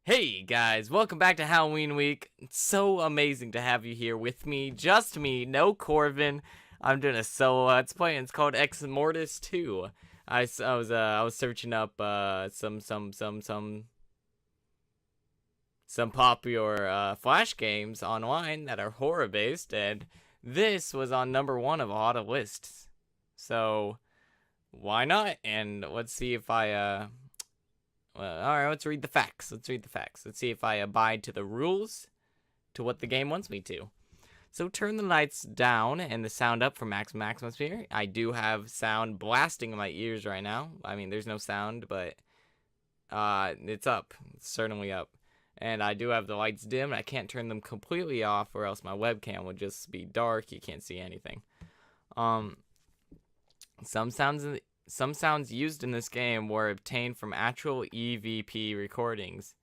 Hey guys, welcome back to Halloween week. It's so amazing to have you here with me, just me, no Corvin. I'm doing a solo let's play, and it's called Exmortis 2. I was searching up some popular Flash games online that are horror based, and this was on number 1 of a lot of lists. So why not? And let's see if I Well, alright, let's read the facts. Let's see if I abide to the rules, to what the game wants me to. So turn the lights down and the sound up for maximum atmosphere. I do have sound blasting in my ears right now. I mean, there's no sound, but it's up. It's certainly up. And I do have the lights dim. I can't turn them completely off, or else my webcam would just be dark. You can't see anything. Some sounds used in this game were obtained from actual EVP recordings.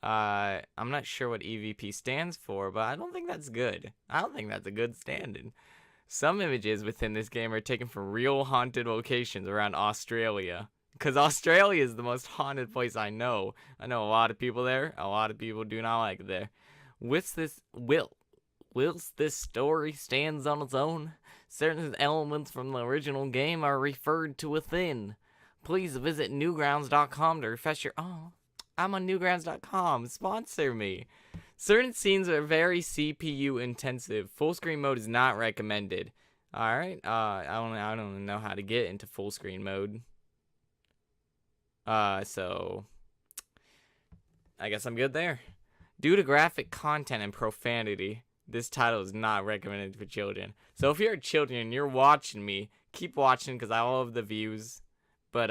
I'm not sure what EVP stands for, but I don't think that's good. I don't think that's a good standard. Some images within this game are taken from real haunted locations around Australia. Because Australia is the most haunted place I know. I know a lot of people there. A lot of people do not like it there. Whilst this story stands on its own, certain elements from the original game are referred to within. Please visit newgrounds.com to refresh your... Oh, I'm on newgrounds.com. Sponsor me. Certain scenes are very CPU intensive. Full screen mode is not recommended. Alright, I don't know how to get into full screen mode. So... I guess I'm good there. Due to graphic content and profanity, this title is not recommended for children. So if you're children and you're watching me, keep watching because I love the views. But,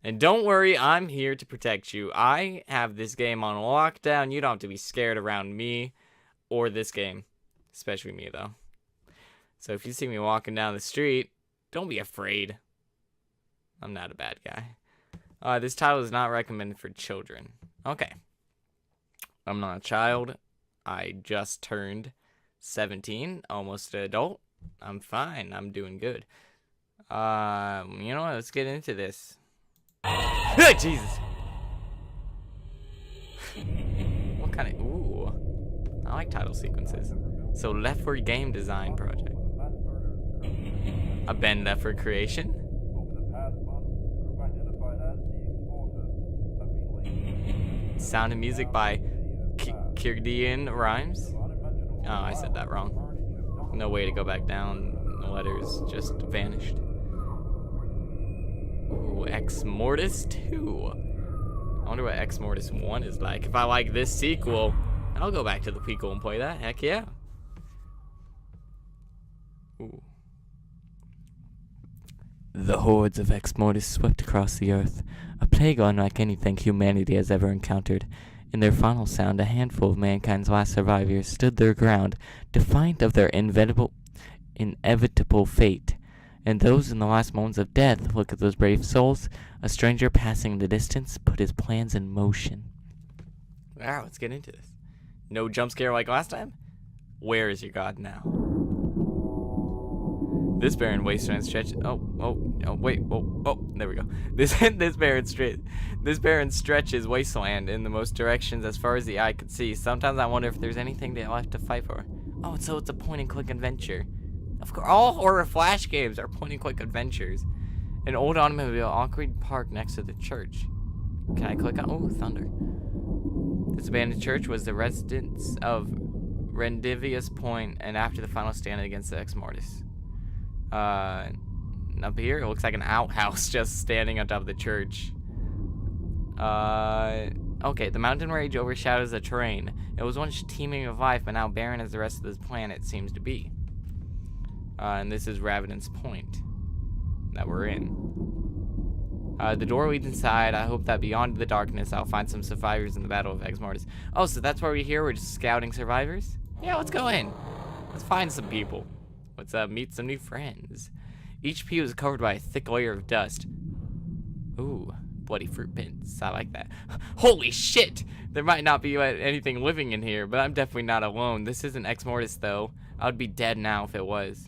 and don't worry, I'm here to protect you. I have this game on lockdown. You don't have to be scared around me or this game. Especially me, though. So if you see me walking down the street, don't be afraid. I'm not a bad guy. This title is not recommended for children. Okay. I'm not a child. I just turned 17, almost an adult. I'm fine. I'm doing good. You know what? Let's get into this. Jesus. What kind of... Ooh. I like title sequences. So, Leftward Game Design Project. A Ben Leftward creation. Sound and music by Kirdian Rhymes. Oh, I said that wrong. No way to go back down. The letters just vanished. Ooh, Exmortis 2. I wonder what Exmortis 1 is like. If I like this sequel, I'll go back to the prequel and play that. Heck yeah. Ooh. The hordes of Exmortis swept across the earth, a plague unlike anything humanity has ever encountered. In their final sound, a handful of mankind's last survivors stood their ground, defiant of their inevitable fate. And those in the last moments of death, look at those brave souls. A stranger passing in the distance put his plans in motion. Wow, let's get into this. No jump scare like last time? Where is your god now? This barren wasteland stretches. There we go. This barren stretches wasteland in the most directions as far as the eye could see. Sometimes I wonder if there's anything they left to fight for. Oh, so it's a point-and-click adventure. Of course, all horror Flash games are point-and-click adventures. An old automobile awkward parked next to the church. Can I click on? Oh, thunder. This abandoned church was the residence of Rendivius Point, and after the final stand against the Exmortis. Up here, it looks like an outhouse just standing on top of the church. Okay, the mountain range overshadows the terrain. It was once teeming with life, but now barren as the rest of this planet seems to be. And this is Ravenous Point that we're in. The door leads inside. I hope that beyond the darkness, I'll find some survivors in the Battle of Exmortis. Oh, so that's why we're here? We're just scouting survivors? Yeah, let's go in. Let's find some people. Let's meet some new friends. Each pew is covered by a thick layer of dust. Ooh, bloody fruit pits. I like that. Holy shit! There might not be anything living in here, but I'm definitely not alone. This isn't Exmortis, though. I would be dead now if it was.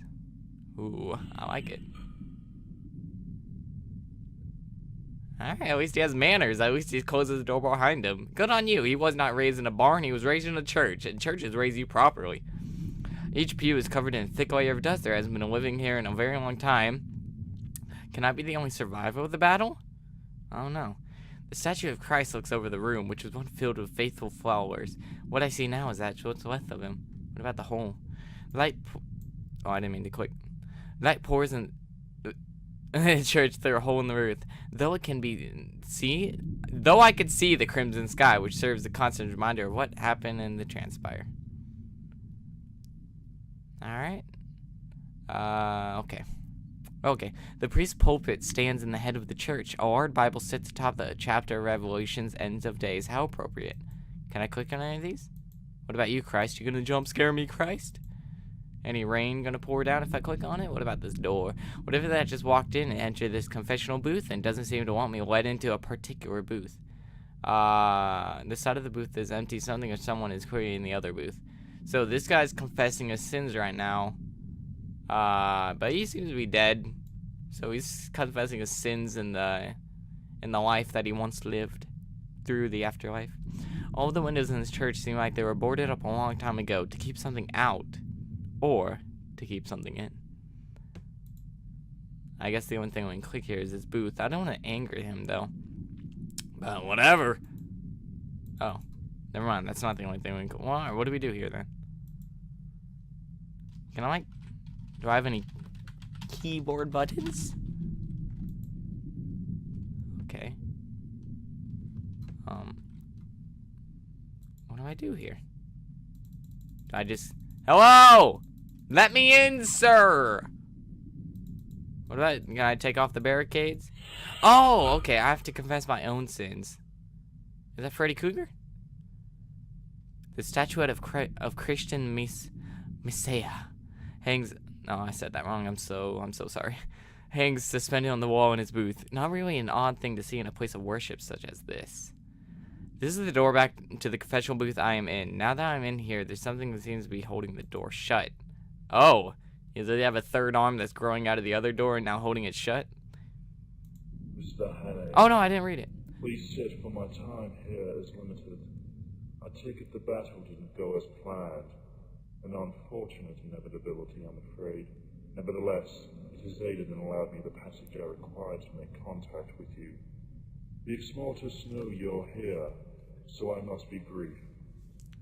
Ooh, I like it. Alright, at least he has manners. At least he closes the door behind him. Good on you. He was not raised in a barn. He was raised in a church. And churches raise you properly. Each pew is covered in a thick layer of dust. There hasn't been living here in a very long time. Can I be the only survivor of the battle? I don't know. The statue of Christ looks over the room, which was once filled with faithful followers. What I see now is that's what's left of him. What about the hole? Oh, I didn't mean to click. Light pours in the church through a hole in the roof. Though I can see the crimson sky, which serves a constant reminder of what happened in the transpire. Alright. Okay. The priest's pulpit stands in the head of the church. A large Bible sits atop the chapter of Revelations, Ends of Days. How appropriate. Can I click on any of these? What about you, Christ? You gonna jump scare me, Christ? Any rain gonna pour down if I click on it? What about this door? What if that just walked in and entered this confessional booth and doesn't seem to want me led into a particular booth? This side of the booth is empty. Something or someone is clearly in the other booth. So this guy's confessing his sins right now. But he seems to be dead. So he's confessing his sins in the life that he once lived through the afterlife. All of the windows in this church seem like they were boarded up a long time ago to keep something out or to keep something in. I guess the only thing we can click here is his booth. I don't want to anger him though. But whatever. Oh, never mind. That's not the only thing we can. Well, what do we do here then? Can I do I have any keyboard buttons? Okay. What do I do here? Do I just... Hello! Let me in, sir! What about... Can I take off the barricades? Oh, okay. I have to confess my own sins. Is that Freddy Krueger? The statuette of Christian Messiah hangs... No, I said that wrong. I'm so sorry. Hangs suspended on the wall in his booth. Not really an odd thing to see in a place of worship such as this. This is the door back to the confessional booth I am in. Now that I'm in here, there's something that seems to be holding the door shut. Oh, does it have a third arm that's growing out of the other door and now holding it shut? Mr. Hannay. Oh no, I didn't read it. Please sit, for my time here is limited. I take it the battle didn't go as planned. An unfortunate inevitability, I'm afraid. Nevertheless, it has aided and allowed me the passage I required to make contact with you. The Exmortis know you're here, so I must be brief.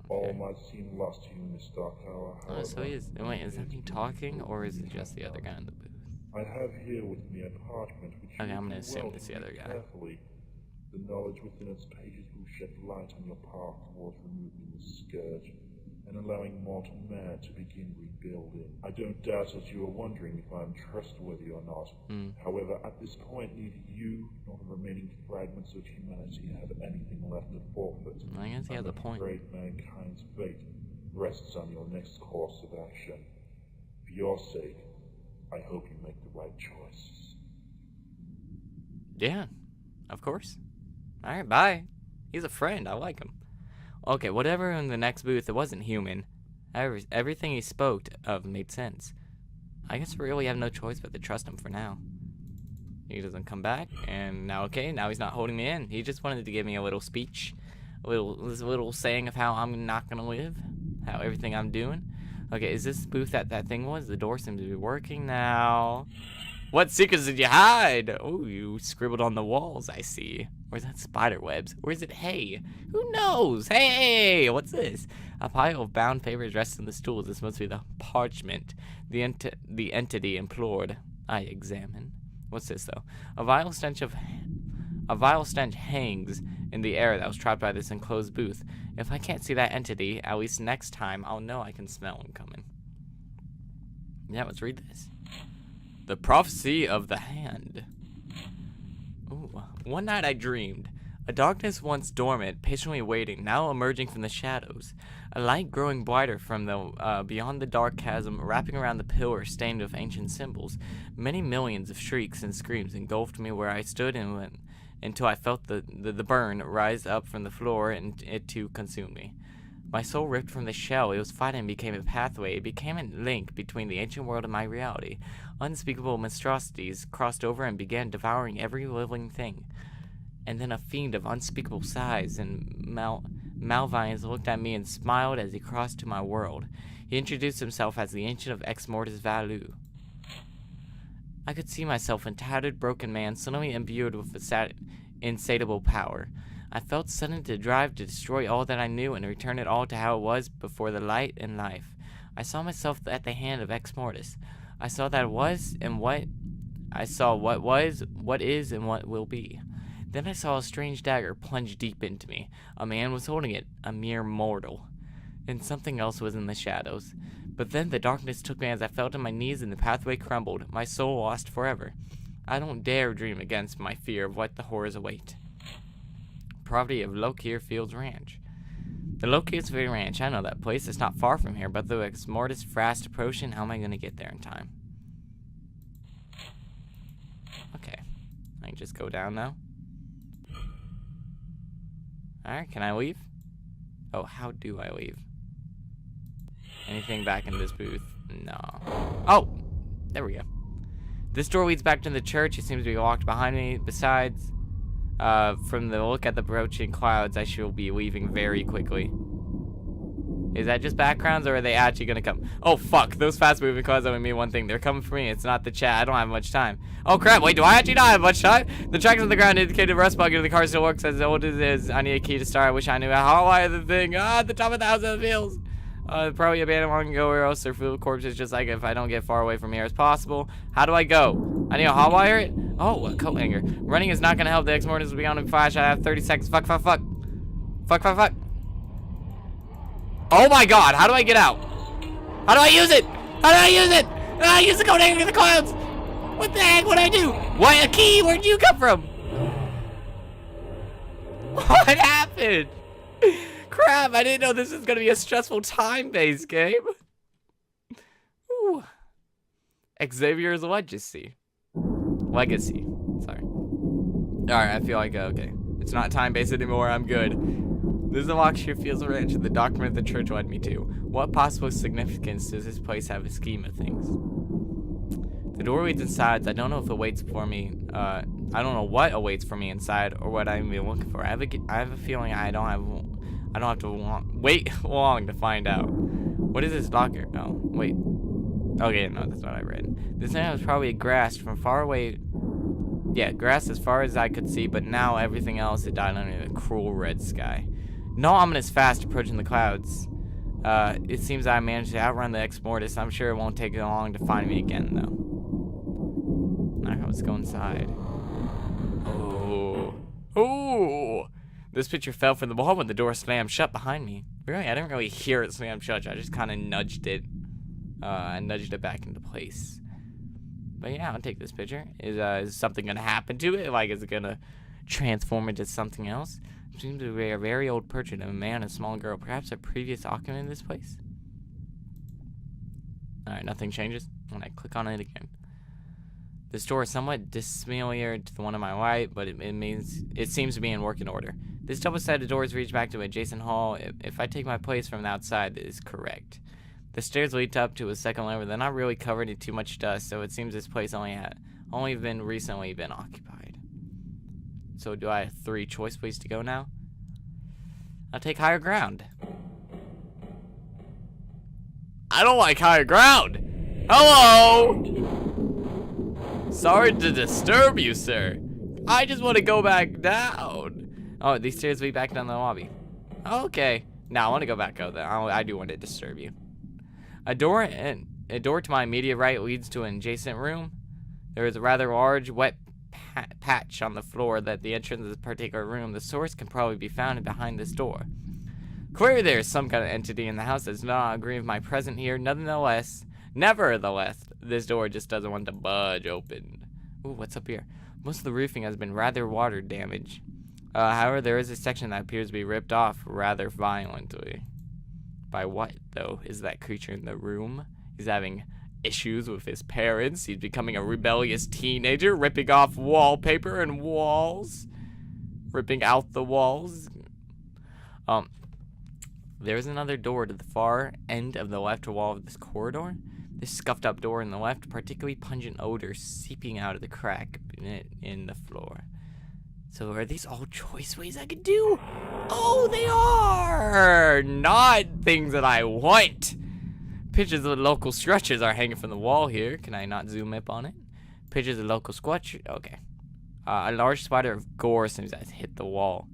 Okay. All might seem lost to you in this dark hour. Oh, so he is. Wait, is that me talking, or is it just the other guy in the booth? I have here with me a parchment which okay, I'm gonna assume it's the other guy. Carefully. The knowledge within its pages will shed light on your path towards removing the scourge and allowing mortal man to begin rebuilding. I don't doubt that you are wondering if I am trustworthy or not. However, at this point, neither you nor the remaining fragments of humanity have anything left to forfeit. I guess he has a point. I'm afraid mankind's fate rests on your next course of action. For your sake, I hope you make the right choice. Yeah, of course. Alright, bye. He's a friend. I like him. Okay, whatever in the next booth, it wasn't human. Everything he spoke of made sense. I guess we really have no choice but to trust him for now. He doesn't come back, and now he's not holding me in. He just wanted to give me a little speech. A little saying of how I'm not gonna live. How everything I'm doing. Okay, is this booth that thing was? The door seems to be working now. What secrets did you hide? Oh, you scribbled on the walls, I see. Or is that spider webs? Or is it hay? Who knows? Hey, what's this? A pile of bound papers rests on the stools. This must be the parchment the entity implored. I examine. What's this, though? A vile stench hangs in the air that was trapped by this enclosed booth. If I can't see that entity, at least next time, I'll know I can smell him coming. Yeah, let's read this. The Prophecy of the Hand. Ooh. One night I dreamed. A darkness once dormant, patiently waiting, now emerging from the shadows. A light growing brighter from the beyond the dark chasm, wrapping around the pillar stained with ancient symbols. Many millions of shrieks and screams engulfed me where I stood and went, until I felt the burn rise up from the floor and it too consumed me. My soul ripped from the shell it was fighting became a pathway. It became a link between the ancient world and my reality. Unspeakable monstrosities crossed over and began devouring every living thing. And then a fiend of unspeakable size and malveillance looked at me and smiled as he crossed to my world. He introduced himself as the Ancient of Exmortis Value. I could see myself a tattered, broken man, suddenly imbued with insatiable power. I felt sudden to drive to destroy all that I knew and return it all to how it was before the light and life. I saw myself at the hand of Exmortis. I saw that was and what. I saw what was, what is, and what will be. Then I saw a strange dagger plunge deep into me. A man was holding it, a mere mortal. And something else was in the shadows. But then the darkness took me as I fell to my knees and the pathway crumbled, my soul lost forever. I don't dare dream against my fear of what the horrors await. Property of Lokier Fields Ranch. The Lokier Fields Ranch, I know that place. It's not far from here, but though Exmortis fast approaching, how am I going to get there in time? Okay. I can just go down now. Alright, can I leave? Oh, how do I leave? Anything back in this booth? No. Oh! There we go. This door leads back to the church. It seems to be locked behind me. Besides, from the look at the approaching clouds, I shall be leaving very quickly. Is that just backgrounds, or are they actually gonna come? Oh, fuck. Those fast-moving clouds only mean one thing. They're coming for me. It's not the chat. I don't have much time. Oh, crap. Wait, do I actually not have much time? The tracks on the ground indicated rust bucket of the car still works as old as it is. I need a key to start. I wish I knew how I had the thing. At the top of the house of the fields. Probably abandoned long ago, or else they're full of corpses, just like if I don't get far away from here as possible. How do I go? I need to hotwire it? Oh, a coat hanger. Running is not gonna help. The Exmortis will be on in flash. I have 30 seconds. Fuck, fuck, fuck. Fuck, fuck, fuck. Oh my god, how do I get out? How do I use it? How do I use it? I use the coat hanger in the clouds. What the heck would I do? What, a key? Where'd you come from? What happened? Crap, I didn't know this was gonna be a stressful time-based game. Ooh. Xavier's Legacy. Sorry. Alright, I feel like, okay. It's not time-based anymore, I'm good. This is the Lockshire Fields Ranch, the document the church led me to. What possible significance does this place have in the scheme of things? The door leads inside. I don't know if it waits for me. I don't know what awaits for me inside or what I'm even looking for. I have a feeling I don't have to wait long to find out. What is this locker? Oh, wait. Okay, no, that's what I read. This land was probably grass from far away. Yeah, grass as far as I could see, but now everything else had died under the cruel red sky. No ominous fast approaching the clouds. It seems I managed to outrun the Exmortis. I'm sure it won't take long to find me again, though. Alright, let's go inside. Oh. Oh! This picture fell from the wall when the door slammed shut behind me. Really? I didn't really hear it slam shut. I just kind of nudged it. I nudged it back into place. But yeah, I'll take this picture. Is something going to happen to it? Like, is it going to transform into something else? It seems to be a very old portrait of a man and a small girl. Perhaps a previous occupant in this place? Alright, nothing changes. When I click on it again. This door is somewhat dissimilar to the one on my right, but it seems to be in working order. This double-sided doors reach back to an adjacent hall. If I take my place from the outside, it is correct. The stairs lead up to a second level. They're not really covered in too much dust, so it seems this place only recently been occupied. So do I have 3 choice ways to go now? I'll take higher ground. I don't like higher ground. Hello! Sorry to disturb you, sir. I just want to go back down. Oh, these stairs lead back down the lobby. Okay. Now I want to go back out there. I do want to disturb you. A door to my immediate right leads to an adjacent room. There is a rather large, wet patch on the floor that the entrance of this particular room. The source can probably be found behind this door. Clearly there is some kind of entity in the house that does not agree with my presence here. Nevertheless, this door just doesn't want to budge open. Ooh, what's up here? Most of the roofing has been rather water damaged. However, there is a section that appears to be ripped off rather violently. By what, though? Is that creature in the room? He's having issues with his parents. He's becoming a rebellious teenager, ripping off wallpaper and walls. Ripping out the walls. There's another door to the far end of the left wall of this corridor. This scuffed up door in the left, particularly pungent odor seeping out of the crack in the floor. So are these all choice ways I could do? Oh, they are! Not things that I want. Pictures of the local structures are hanging from the wall here. Can I not zoom up on it? Pictures of local structure. Okay. A large spider of gore seems to have hit the wall.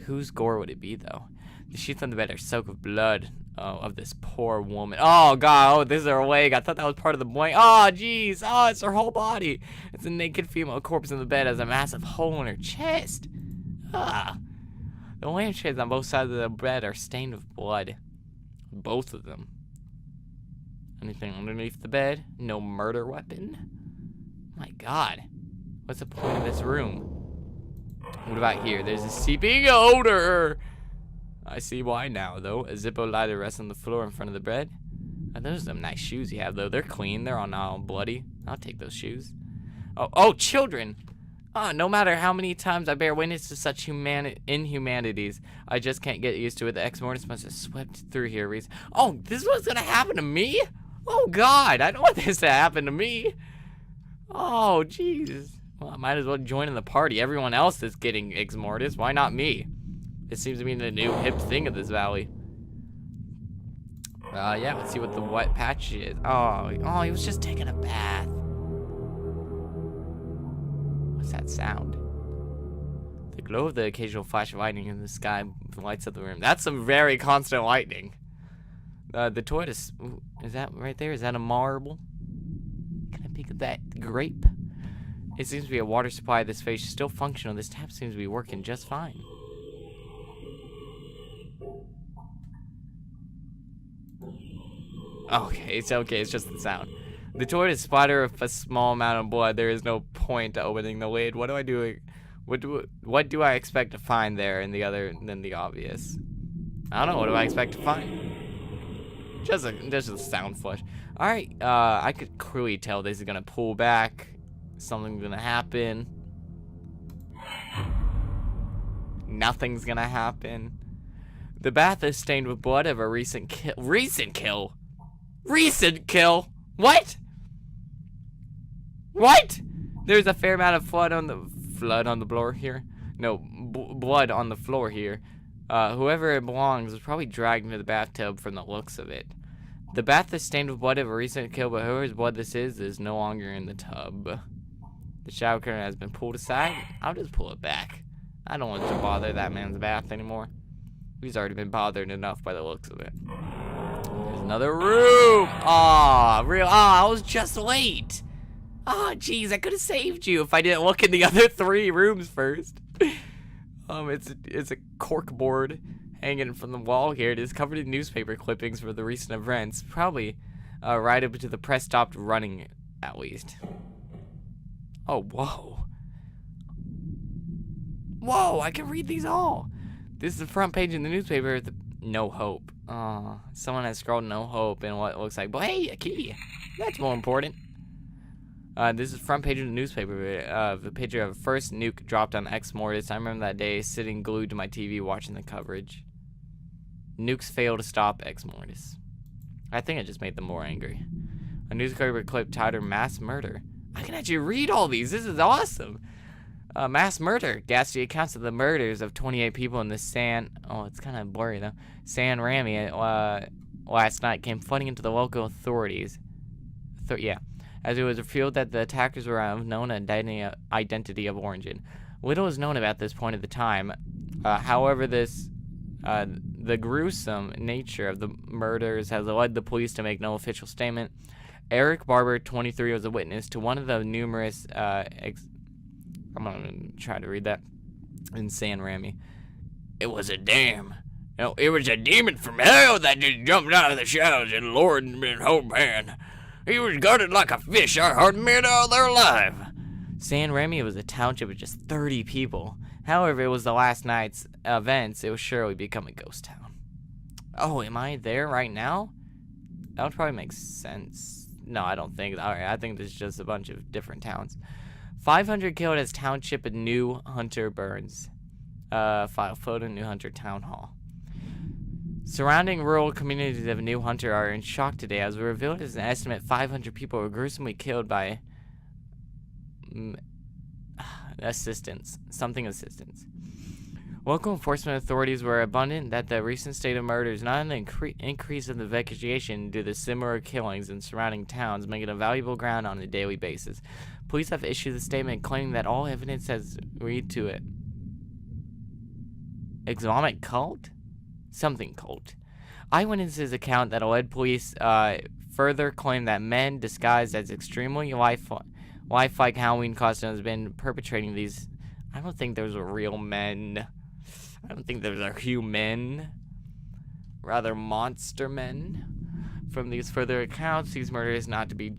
Whose gore would it be, though? The sheets on the bed are soaked with blood of this poor woman. Oh, God. Oh, this is her wig. I thought that was part of the blanket. Oh, jeez. Oh, it's her whole body. It's a naked female corpse in the bed has a massive hole in her chest. Ah. The lampshades on both sides of the bed are stained with blood. Both of them. Anything underneath the bed? No murder weapon? My God. What's the point of this room? What about here? There's a seeping odor. I see why now, though. A Zippo lighter rests on the floor in front of the bed. Oh, those are some nice shoes you have, though. They're clean. They're all bloody. I'll take those shoes. Oh, children. No matter how many times I bear witness to such inhumanities, I just can't get used to it. The Exmortis must have swept through here. Oh, this is what's gonna happen to me? Oh, God. I don't want this to happen to me. Oh, jeez. Well, I might as well join in the party. Everyone else is getting Exmortis. Why not me? It seems to be the new hip thing of this valley. Yeah, let's see what the wet patch is. Oh, he was just taking a bath. What's that sound? The glow of the occasional flash of lightning in the sky lights up the room. That's some very constant lightning. The tortoise, is that right there? Is that a marble? Can I pick up that grape? It seems to be a water supply. This face is still functional. This tap seems to be working just fine. Okay, it's just the sound. The tortoise splatter of a small amount of blood. There is no point to opening the lid. What do I do? What do I expect to find there in the other than the obvious? I don't know. What do I expect to find? Just a sound flush. All right. I could clearly tell this is gonna pull back. Something's gonna happen. Nothing's gonna happen. The bath is stained with blood of a recent kill. Recent kill? What? What? There's a fair amount of blood on the floor here. No, blood on the floor here. Whoever it belongs was probably dragged into the bathtub from the looks of it. The bath is stained with blood of a recent kill, but whoever's blood this is no longer in the tub. The shower curtain has been pulled aside. I'll just pull it back. I don't want to bother that man's bath anymore. He's already been bothered enough by the looks of it. There's another room. I was just late. Jeez, I could have saved you if I didn't look in the other 3 rooms first. It's a cork board hanging from the wall here. It is covered in newspaper clippings for the recent events. Probably right up until the press stopped running, at least. Oh, whoa. Whoa, I can read these all. This is the front page in the newspaper. No hope. Someone has scrawled no hope in what looks like, but hey, a key. That's more important. This is the front page of the newspaper. The picture of the first nuke dropped on Exmortis. I remember that day sitting glued to my TV watching the coverage. Nukes fail to stop Exmortis. I think it just made them more angry. A newspaper clip titled Mass Murder. I can actually read all these. This is awesome. Mass murder. Ghastly accounts of the murders of 28 people in the it's kind of blurry though. San Rami last night came flooding into the local authorities. As it was revealed that the attackers were of known identity of origin. Little is known about this point at the time. However, the gruesome nature of the murders has led the police to make no official statement. Eric Barber, 23, was a witness to one of the numerous I'm gonna try to read that in San Rami. It was a damn. It was a demon from hell that just jumped out of the shadows and lured me in whole man. He was gutted like a fish. I hardly made it out there alive. San Rami was a township of just 30 people. However, it was the last night's events. It would surely become a ghost town. Oh, am I there right now? That would probably make sense. No, I don't think. All right, I think there's just a bunch of different towns. 500 killed as township in New Hunter burns. File photo, New Hunter Town Hall. Surrounding rural communities of New Hunter are in shock today as revealed as an estimate 500 people were gruesomely killed by assistance. Local enforcement authorities were abundant that the recent state of murder is not an increase in the vegetation due to similar killings in surrounding towns, making it a valuable ground on a daily basis. Police have issued a statement claiming that all evidence has led to it. Islamic cult? Something cult. Eyewitnesses account that led police further claim that men disguised as extremely lifelike Halloween costumes have been perpetrating these. I don't think those are real men. I don't think those are human. Rather monster men. From these further accounts, these murders not to be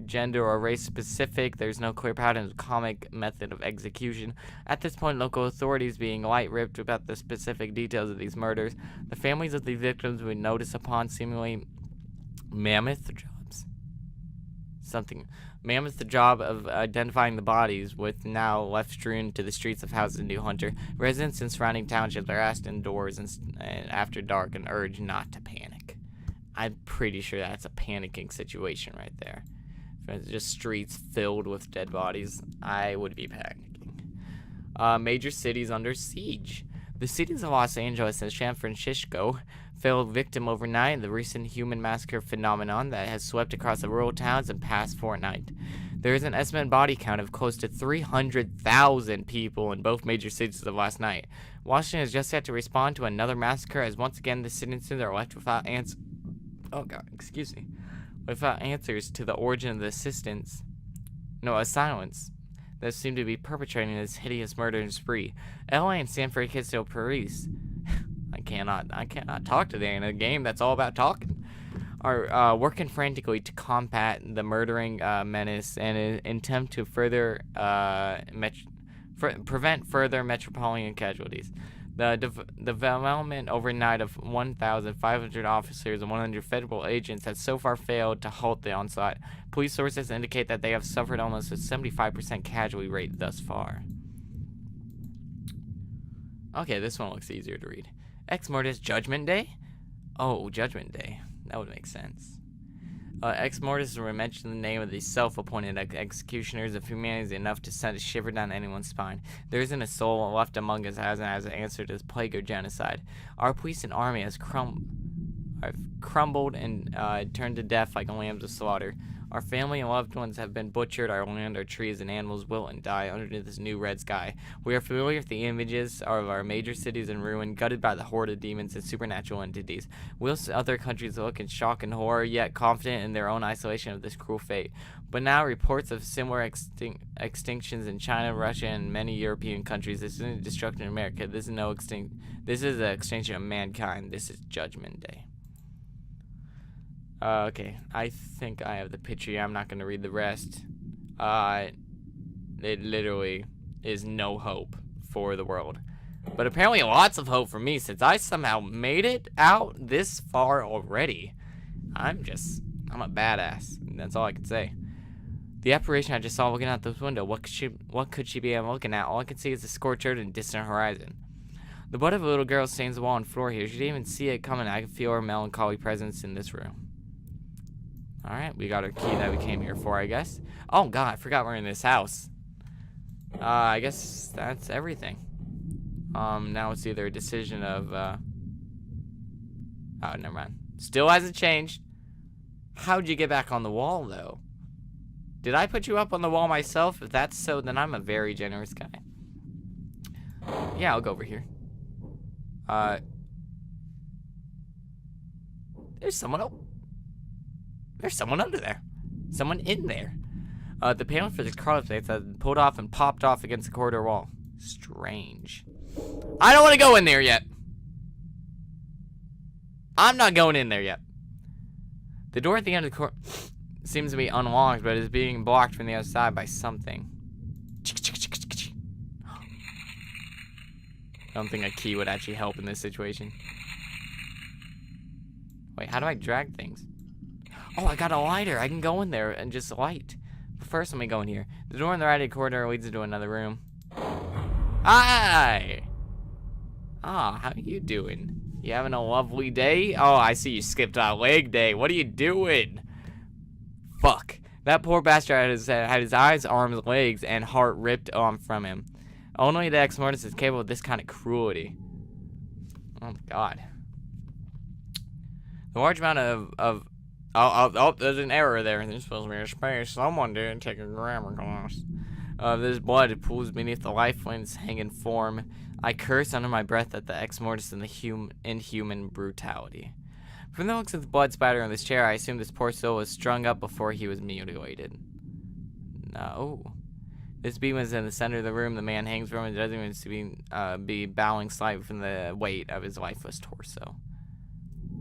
gender or race specific. There's no clear pattern of comic method of execution. At this point, local authorities being light-ripped about the specific details of these murders. The families of the victims would notice upon seemingly mammoth the job of identifying the bodies, with now left strewn to the streets of houses in New Hunter. Residents in surrounding townships are asked indoors and after dark and urged not to panic. I'm pretty sure that's a panicking situation right there. If it's just streets filled with dead bodies, I would be panicking. Major cities under siege. The cities of Los Angeles and San Francisco fell victim overnight in the recent human massacre phenomenon that has swept across the rural towns in past fortnight. There is an estimated body count of close to 300,000 people in both major cities of last night. Washington has just had to respond to another massacre as once again the citizens are left without without answers to the origin of the assailants that seem to be perpetrating this hideous murder and spree. LA and San Francisco police I cannot talk today in a game that's all about talking. Are working frantically to combat the murdering menace and attempt to further prevent further metropolitan casualties. The development overnight of 1,500 officers and 100 federal agents has so far failed to halt the onslaught. Police sources indicate that they have suffered almost a 75% casualty rate thus far. Okay, this one looks easier to read. Exmortis Judgment Day? Oh, Judgment Day. That would make sense. Exmortis will mention the name of these self-appointed executioners of humanity enough to send a shiver down anyone's spine. There isn't a soul left among us as an answer to this plague or genocide. Our police and army have crumbled and turned to death like lambs of slaughter. Our family and loved ones have been butchered. Our land, our trees, and animals will and die under this new red sky. We are familiar with the images of our major cities in ruin, gutted by the horde of demons and supernatural entities. Whilst other countries look in shock and horror, yet confident in their own isolation of this cruel fate. But now reports of similar extinctions in China, Russia, and many European countries. This isn't destruction in America. This is the extinction of mankind. This is Judgment Day. Okay, I think I have the picture here. I'm not going to read the rest. It literally is no hope for the world. But apparently lots of hope for me, since I somehow made it out this far already. I'm a badass. That's all I can say. The apparition I just saw looking out this window, what could she be looking at? All I can see is the scorched earth and distant horizon. The blood of a little girl stains the wall and floor here. She didn't even see it coming. I can feel her melancholy presence in this room. Alright, we got our key that we came here for, I guess. Oh god, I forgot we're in this house. I guess that's everything. Now it's either a decision of, oh, never mind. Still hasn't changed. How'd you get back on the wall, though? Did I put you up on the wall myself? If that's so, then I'm a very generous guy. Yeah, I'll go over here. There's someone under there. Someone in there. The panel for the crawler plates has pulled off and popped off against the corridor wall. Strange. I don't want to go in there yet. I'm not going in there yet. The door at the end of the corridor seems to be unlocked, but is being blocked from the other side by something. I don't think a key would actually help in this situation. Wait, how do I drag things? Oh, I got a lighter. I can go in there and just light. But first, let me go in here. The door in the right corner leads into another room. Hi! Ah, how you doing? You having a lovely day? Oh, I see you skipped out leg day. What are you doing? Fuck. That poor bastard had his eyes, arms, legs, and heart ripped from him. Only the Exmortis is capable of this kind of cruelty. Oh my god. The large amount of oh, there's an error there. There's supposed to be a space. Someone didn't take a grammar class. This blood pools beneath the life flame's hanging form. I curse under my breath at the Exmortis and the inhuman brutality. From the looks of the blood spatter on this chair, I assume this poor soul was strung up before he was mutilated. No. This beam is in the center of the room the man hangs from and doesn't even seem to be bowing slightly from the weight of his lifeless torso.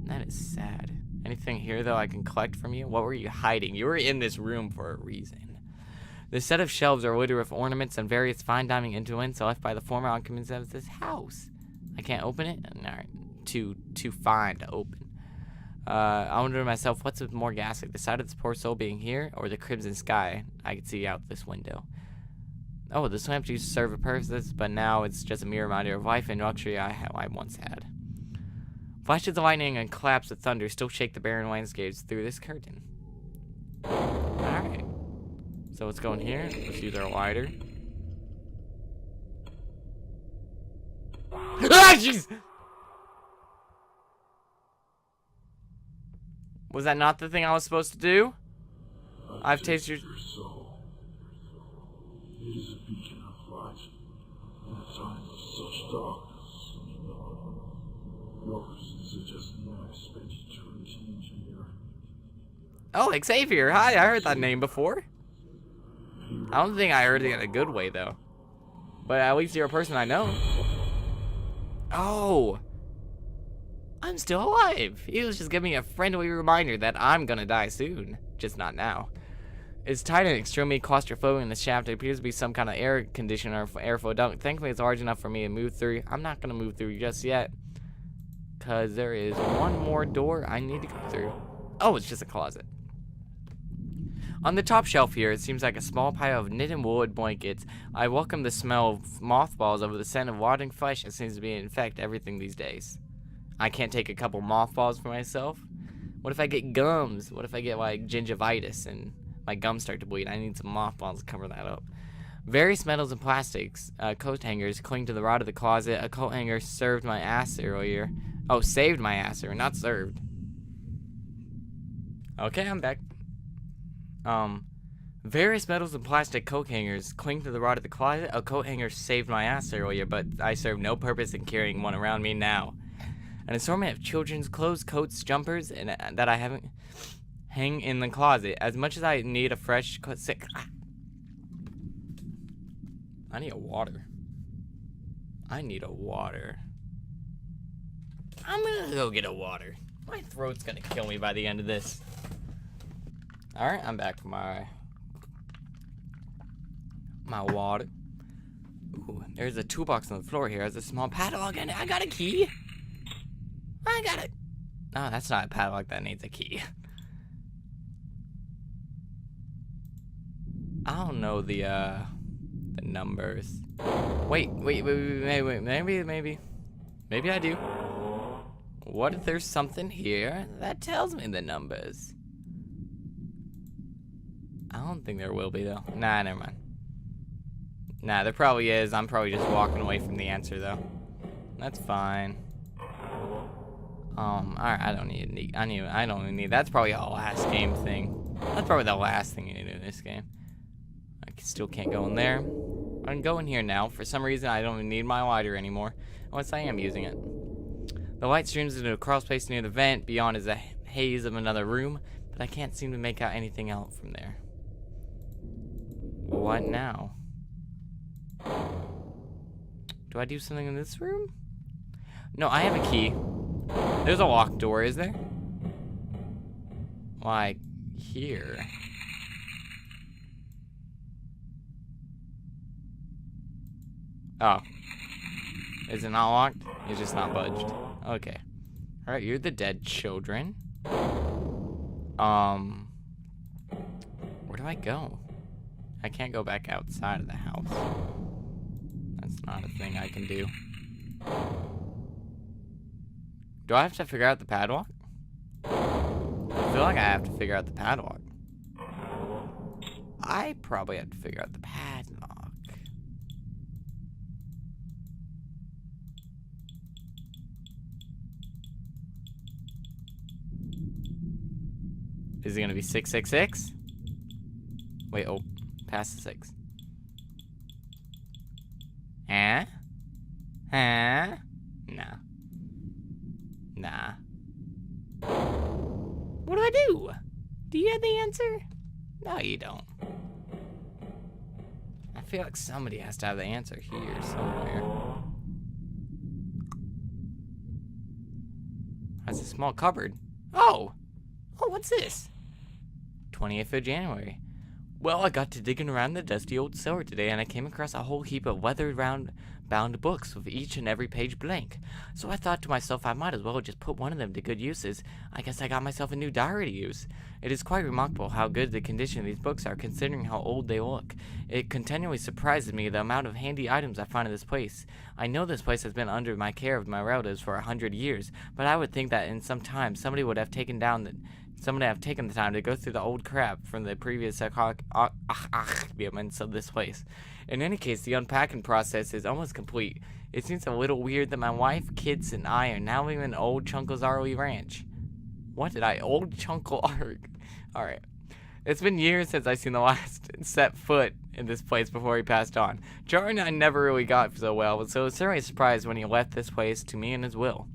That is sad. Anything here, though, I can collect from you? What were you hiding? You were in this room for a reason. The set of shelves are littered with ornaments and various fine dining instruments left by the former occupants of this house. I can't open it? Alright. Too fine to open. I wonder to myself, what's more ghastly, the sight of this poor soul being here, or the crimson sky I could see out this window? Oh, this lamp used to serve a purpose, but now it's just a mere reminder of life and luxury I once had. Flashes of lightning and claps of thunder still shake the barren landscapes through this curtain. Alright. So let's go in here. Let's use our lighter. Ah, jeez! Was that not the thing I was supposed to do? I've tasted your soul. It is a beacon of light in a time of such darkness. Yours is just my spent eternity engineer. Oh, Xavier. Hi, I heard that name before. I don't think I heard it in a good way, though. But at least you're a person I know. Oh. I'm still alive. He was just giving me a friendly reminder that I'm gonna die soon. Just not now. It's tight and extremely claustrophobic in the shaft. It appears to be some kind of air condition or airflow duct. Thankfully, it's large enough for me to move through. I'm not gonna move through just yet, because there is one more door I need to go through. Oh, it's just a closet. On the top shelf here, it seems like a small pile of knitted wooled blankets. I welcome the smell of mothballs over the scent of rotting flesh that seems to be infect everything these days. I can't take a couple mothballs for myself. What if I get gums? What if I get like gingivitis and my gums start to bleed? I need some mothballs to cover that up. Various metals and plastics, coat hangers cling to the rod of the closet. A coat hanger served my ass earlier. Oh, saved my ass earlier, not served. Okay, I'm back. Various metals and plastic coat hangers cling to the rod of the closet. A coat hanger saved my ass earlier, but I serve no purpose in carrying one around me now. An assortment of children's clothes, coats, jumpers, and that I haven't hang in the closet. As much as I need a fresh I need a water. I need a water. I'm gonna go get a water. My throat's gonna kill me by the end of this. Alright, I'm back for my water. Ooh, there's a toolbox on the floor here. There's a small padlock in it. I got a key. I got it. Oh, that's not a padlock. That needs a key. I don't know the numbers. Wait, maybe I do. What if there's something here that tells me the numbers? I don't think there will be, though. Nah, never mind. Nah, there probably is. I'm probably just walking away from the answer, though. That's fine. Alright, I don't need, that's probably a last game thing. That's probably the last thing you need to do in this game. I still can't go in there. I can go in here now. For some reason, I don't even need my lighter anymore. Unless I am using it. The light streams into a crawl space near the vent. Beyond is a haze of another room, but I can't seem to make out anything out from there. What now? Do I do something in this room? No, I have a key. There's a locked door, is there? Like, here. Oh. Is it not locked? It's just not budged. Okay. Alright, you're the dead children. Where do I go? I can't go back outside of the house. That's not a thing I can do. Do I have to figure out the padlock? I feel like I have to figure out the padlock. I probably have to figure out the padlock. Is it gonna be 666? Wait, oh, past the 6. Huh? Huh? Nah. Nah. What do I do? Do you have the answer? No, you don't. I feel like somebody has to have the answer here somewhere. That's a small cupboard. Oh! Oh, what's this? 20th of January. Well, I got to digging around the dusty old cellar today, and I came across a whole heap of weathered-bound books with each and every page blank. So I thought to myself I might as well just put one of them to good uses. I guess I got myself a new diary to use. It is quite remarkable how good the condition of these books are, considering how old they look. It continually surprises me the amount of handy items I find in this place. I know this place has been under my care of my relatives for 100 years, but I would think that in some time somebody would have taken the time to go through the old crap from the previous occupants of this place. In any case, the unpacking process is almost complete. It seems a little weird that my wife, kids, and I are now living in old Chunkle's ROE ranch. What did I? Old Chunkle Ark. Alright. It's been years since I've seen the last set foot in this place before he passed on. Jordan and I never really got so well, so I was certainly surprised when he left this place to me in his will.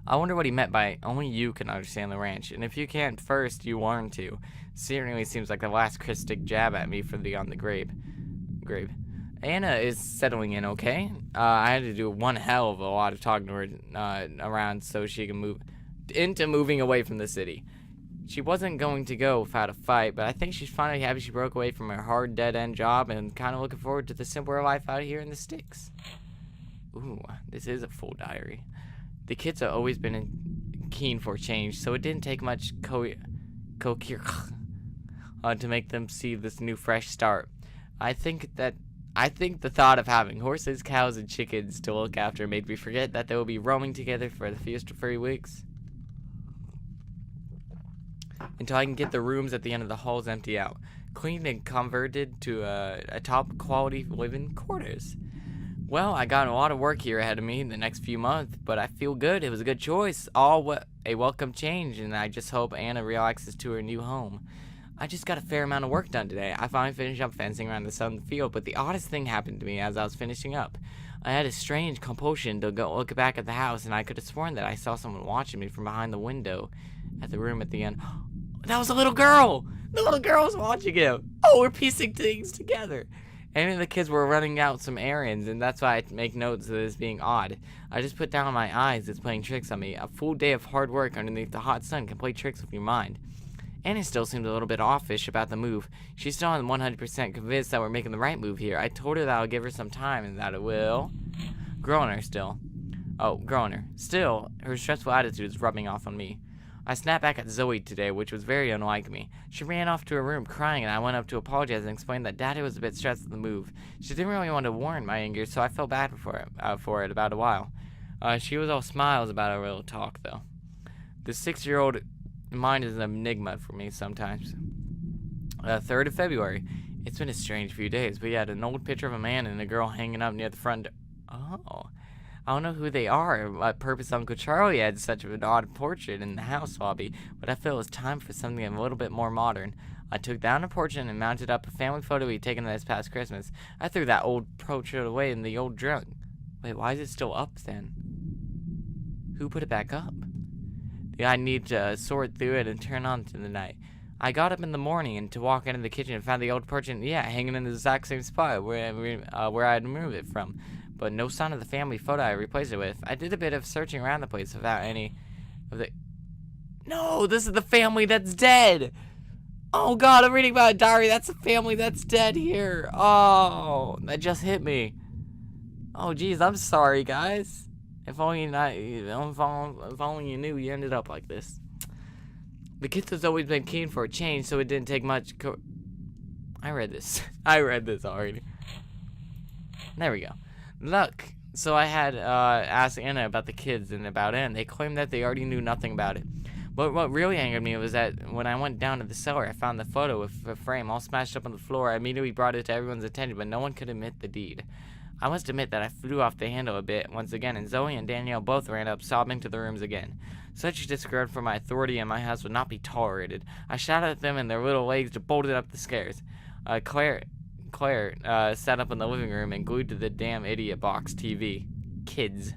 I wonder what he meant by only you can understand the ranch, and if you can't first, you learn to. Certainly seems like the last cryptic jab at me for the on the grave. Anna is settling in okay. I had to do one hell of a lot of talking to her around so she can move into moving away from the city. She wasn't going to go without a fight, but I think she's finally happy she broke away from her hard dead-end job and kind of looking forward to the simpler life out here in the sticks. Ooh, this is a full diary. The kids have always been keen for change, so it didn't take much to make them see this new fresh start. I think the thought of having horses, cows, and chickens to look after made me forget that they will be roaming together for the first 3 weeks. Until I can get the rooms at the end of the halls empty out, cleaned and converted to a top-quality living quarters. Well, I got a lot of work here ahead of me in the next few months, but I feel good. It was a good choice. A welcome change, and I just hope Anna relaxes to her new home. I just got a fair amount of work done today. I finally finished up fencing around the southern field, but the oddest thing happened to me as I was finishing up. I had a strange compulsion to go look back at the house, and I could have sworn that I saw someone watching me from behind the window at the room at the end. That was a little girl! The little girl was watching him! Oh, we're piecing things together! And the kids were running out some errands, and that's why I make notes of this being odd. I just put down my eyes, it's playing tricks on me. A full day of hard work underneath the hot sun can play tricks with your mind. Annie still seemed a little bit offish about the move. She's still 100% convinced that we're making the right move here. I told her that I'll give her some time and that it will grow on her still. Oh, grow on her. Still, her stressful attitude is rubbing off on me. I snapped back at Zoe today, which was very unlike me. She ran off to her room crying, and I went up to apologize and explain that Daddy was a bit stressed at the move. She didn't really want to warrant my anger, so I felt bad for it about a while. She was all smiles about our little talk, though. The 6-year-old mind is an enigma for me sometimes. 3rd of February. It's been a strange few days. We had an old picture of a man and a girl hanging up near the front door. Oh. I don't know who they are or what purpose Uncle Charlie had such an odd portrait in the house lobby, but I felt it was time for something a little bit more modern. I took down a portrait and mounted up a family photo we'd taken this past Christmas. I threw that old portrait away in the old trunk. Wait, why is it still up then? Who put it back up? I need to sort through it and turn on to the night. I got up in the morning and to walk into the kitchen and found the old portrait, hanging in the exact same spot where I had moved it from. But no sign of the family photo I replaced it with. I did a bit of searching around the place without any of the... No, this is the family that's dead! Oh god, I'm reading about a diary. That's the family that's dead here. Oh, that just hit me. Oh geez, I'm sorry guys. If only you knew you ended up like this. The kids has always been keen for a change, so it didn't take much I read this. I read this already. There we go. Look, so I had asked Anna about the kids and about it, and they claimed that they already knew nothing about it. But what really angered me was that when I went down to the cellar, I found the photo with a frame all smashed up on the floor. I immediately brought it to everyone's attention, but no one could admit the deed. I must admit that I flew off the handle a bit once again, and Zoe and Danielle both ran up, sobbing to the rooms again. Such disregard for my authority in my house would not be tolerated. I shouted at them, and their little legs bolted up the stairs. Claire sat up in the living room and glued to the damn idiot box TV. Kids.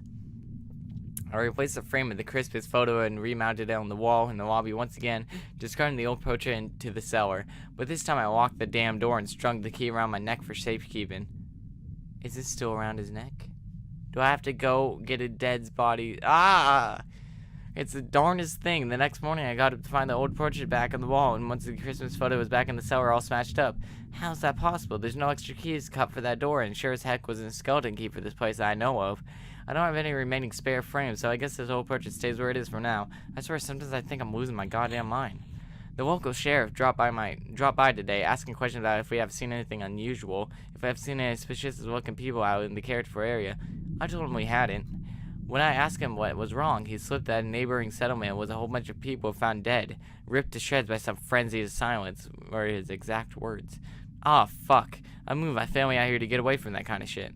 I replaced the frame with the Christmas photo and remounted it on the wall in the lobby once again, discarding the old portrait into the cellar. But this time I locked the damn door and strung the key around my neck for safekeeping. Is it still around his neck? Do I have to go get a dead's body? It's the darndest thing. The next morning I got up to find the old portrait back on the wall, and once the Christmas photo was back in the cellar all smashed up. How's that possible? There's no extra keys cut for that door, and sure as heck wasn't a skeleton key for this place that I know of. I don't have any remaining spare frames, so I guess this old portrait stays where it is for now. I swear sometimes I think I'm losing my goddamn mind. The local sheriff dropped by today, asking questions about if we have seen anything unusual, if we have seen any suspicious-looking people out in the Carrickford area. I told him we hadn't. When I asked him what was wrong, he slipped that a neighboring settlement was a whole bunch of people found dead, ripped to shreds by some frenzy of silence, were his exact words. Ah, fuck. I moved my family out here to get away from that kind of shit.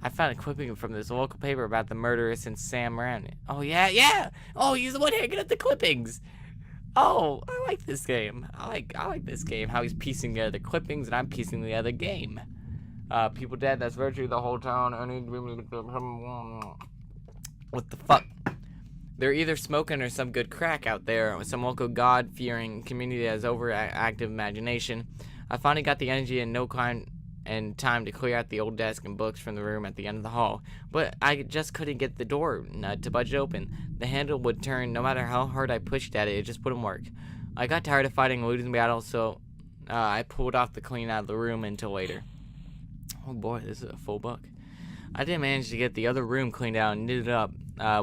I found a clipping from this local paper about the murderess in Sam Moran. Oh, yeah! Oh, he's the one hanging up the clippings! Oh, I like this game. I like this game. How he's piecing together the clippings and I'm piecing together the game. People dead, that's virtue, the whole town. What the fuck? They're either smoking or some good crack out there. Some local God-fearing community that has overactive imagination. I finally got the energy and time to clear out the old desk and books from the room at the end of the hall, but I just couldn't get the door nut to budge open. The handle would turn no matter how hard I pushed at it, it just wouldn't work. I got tired of fighting a losing battle, so I pulled off the clean out of the room until later. Oh boy, this is a full book. I did manage to get the other room cleaned out and knitted up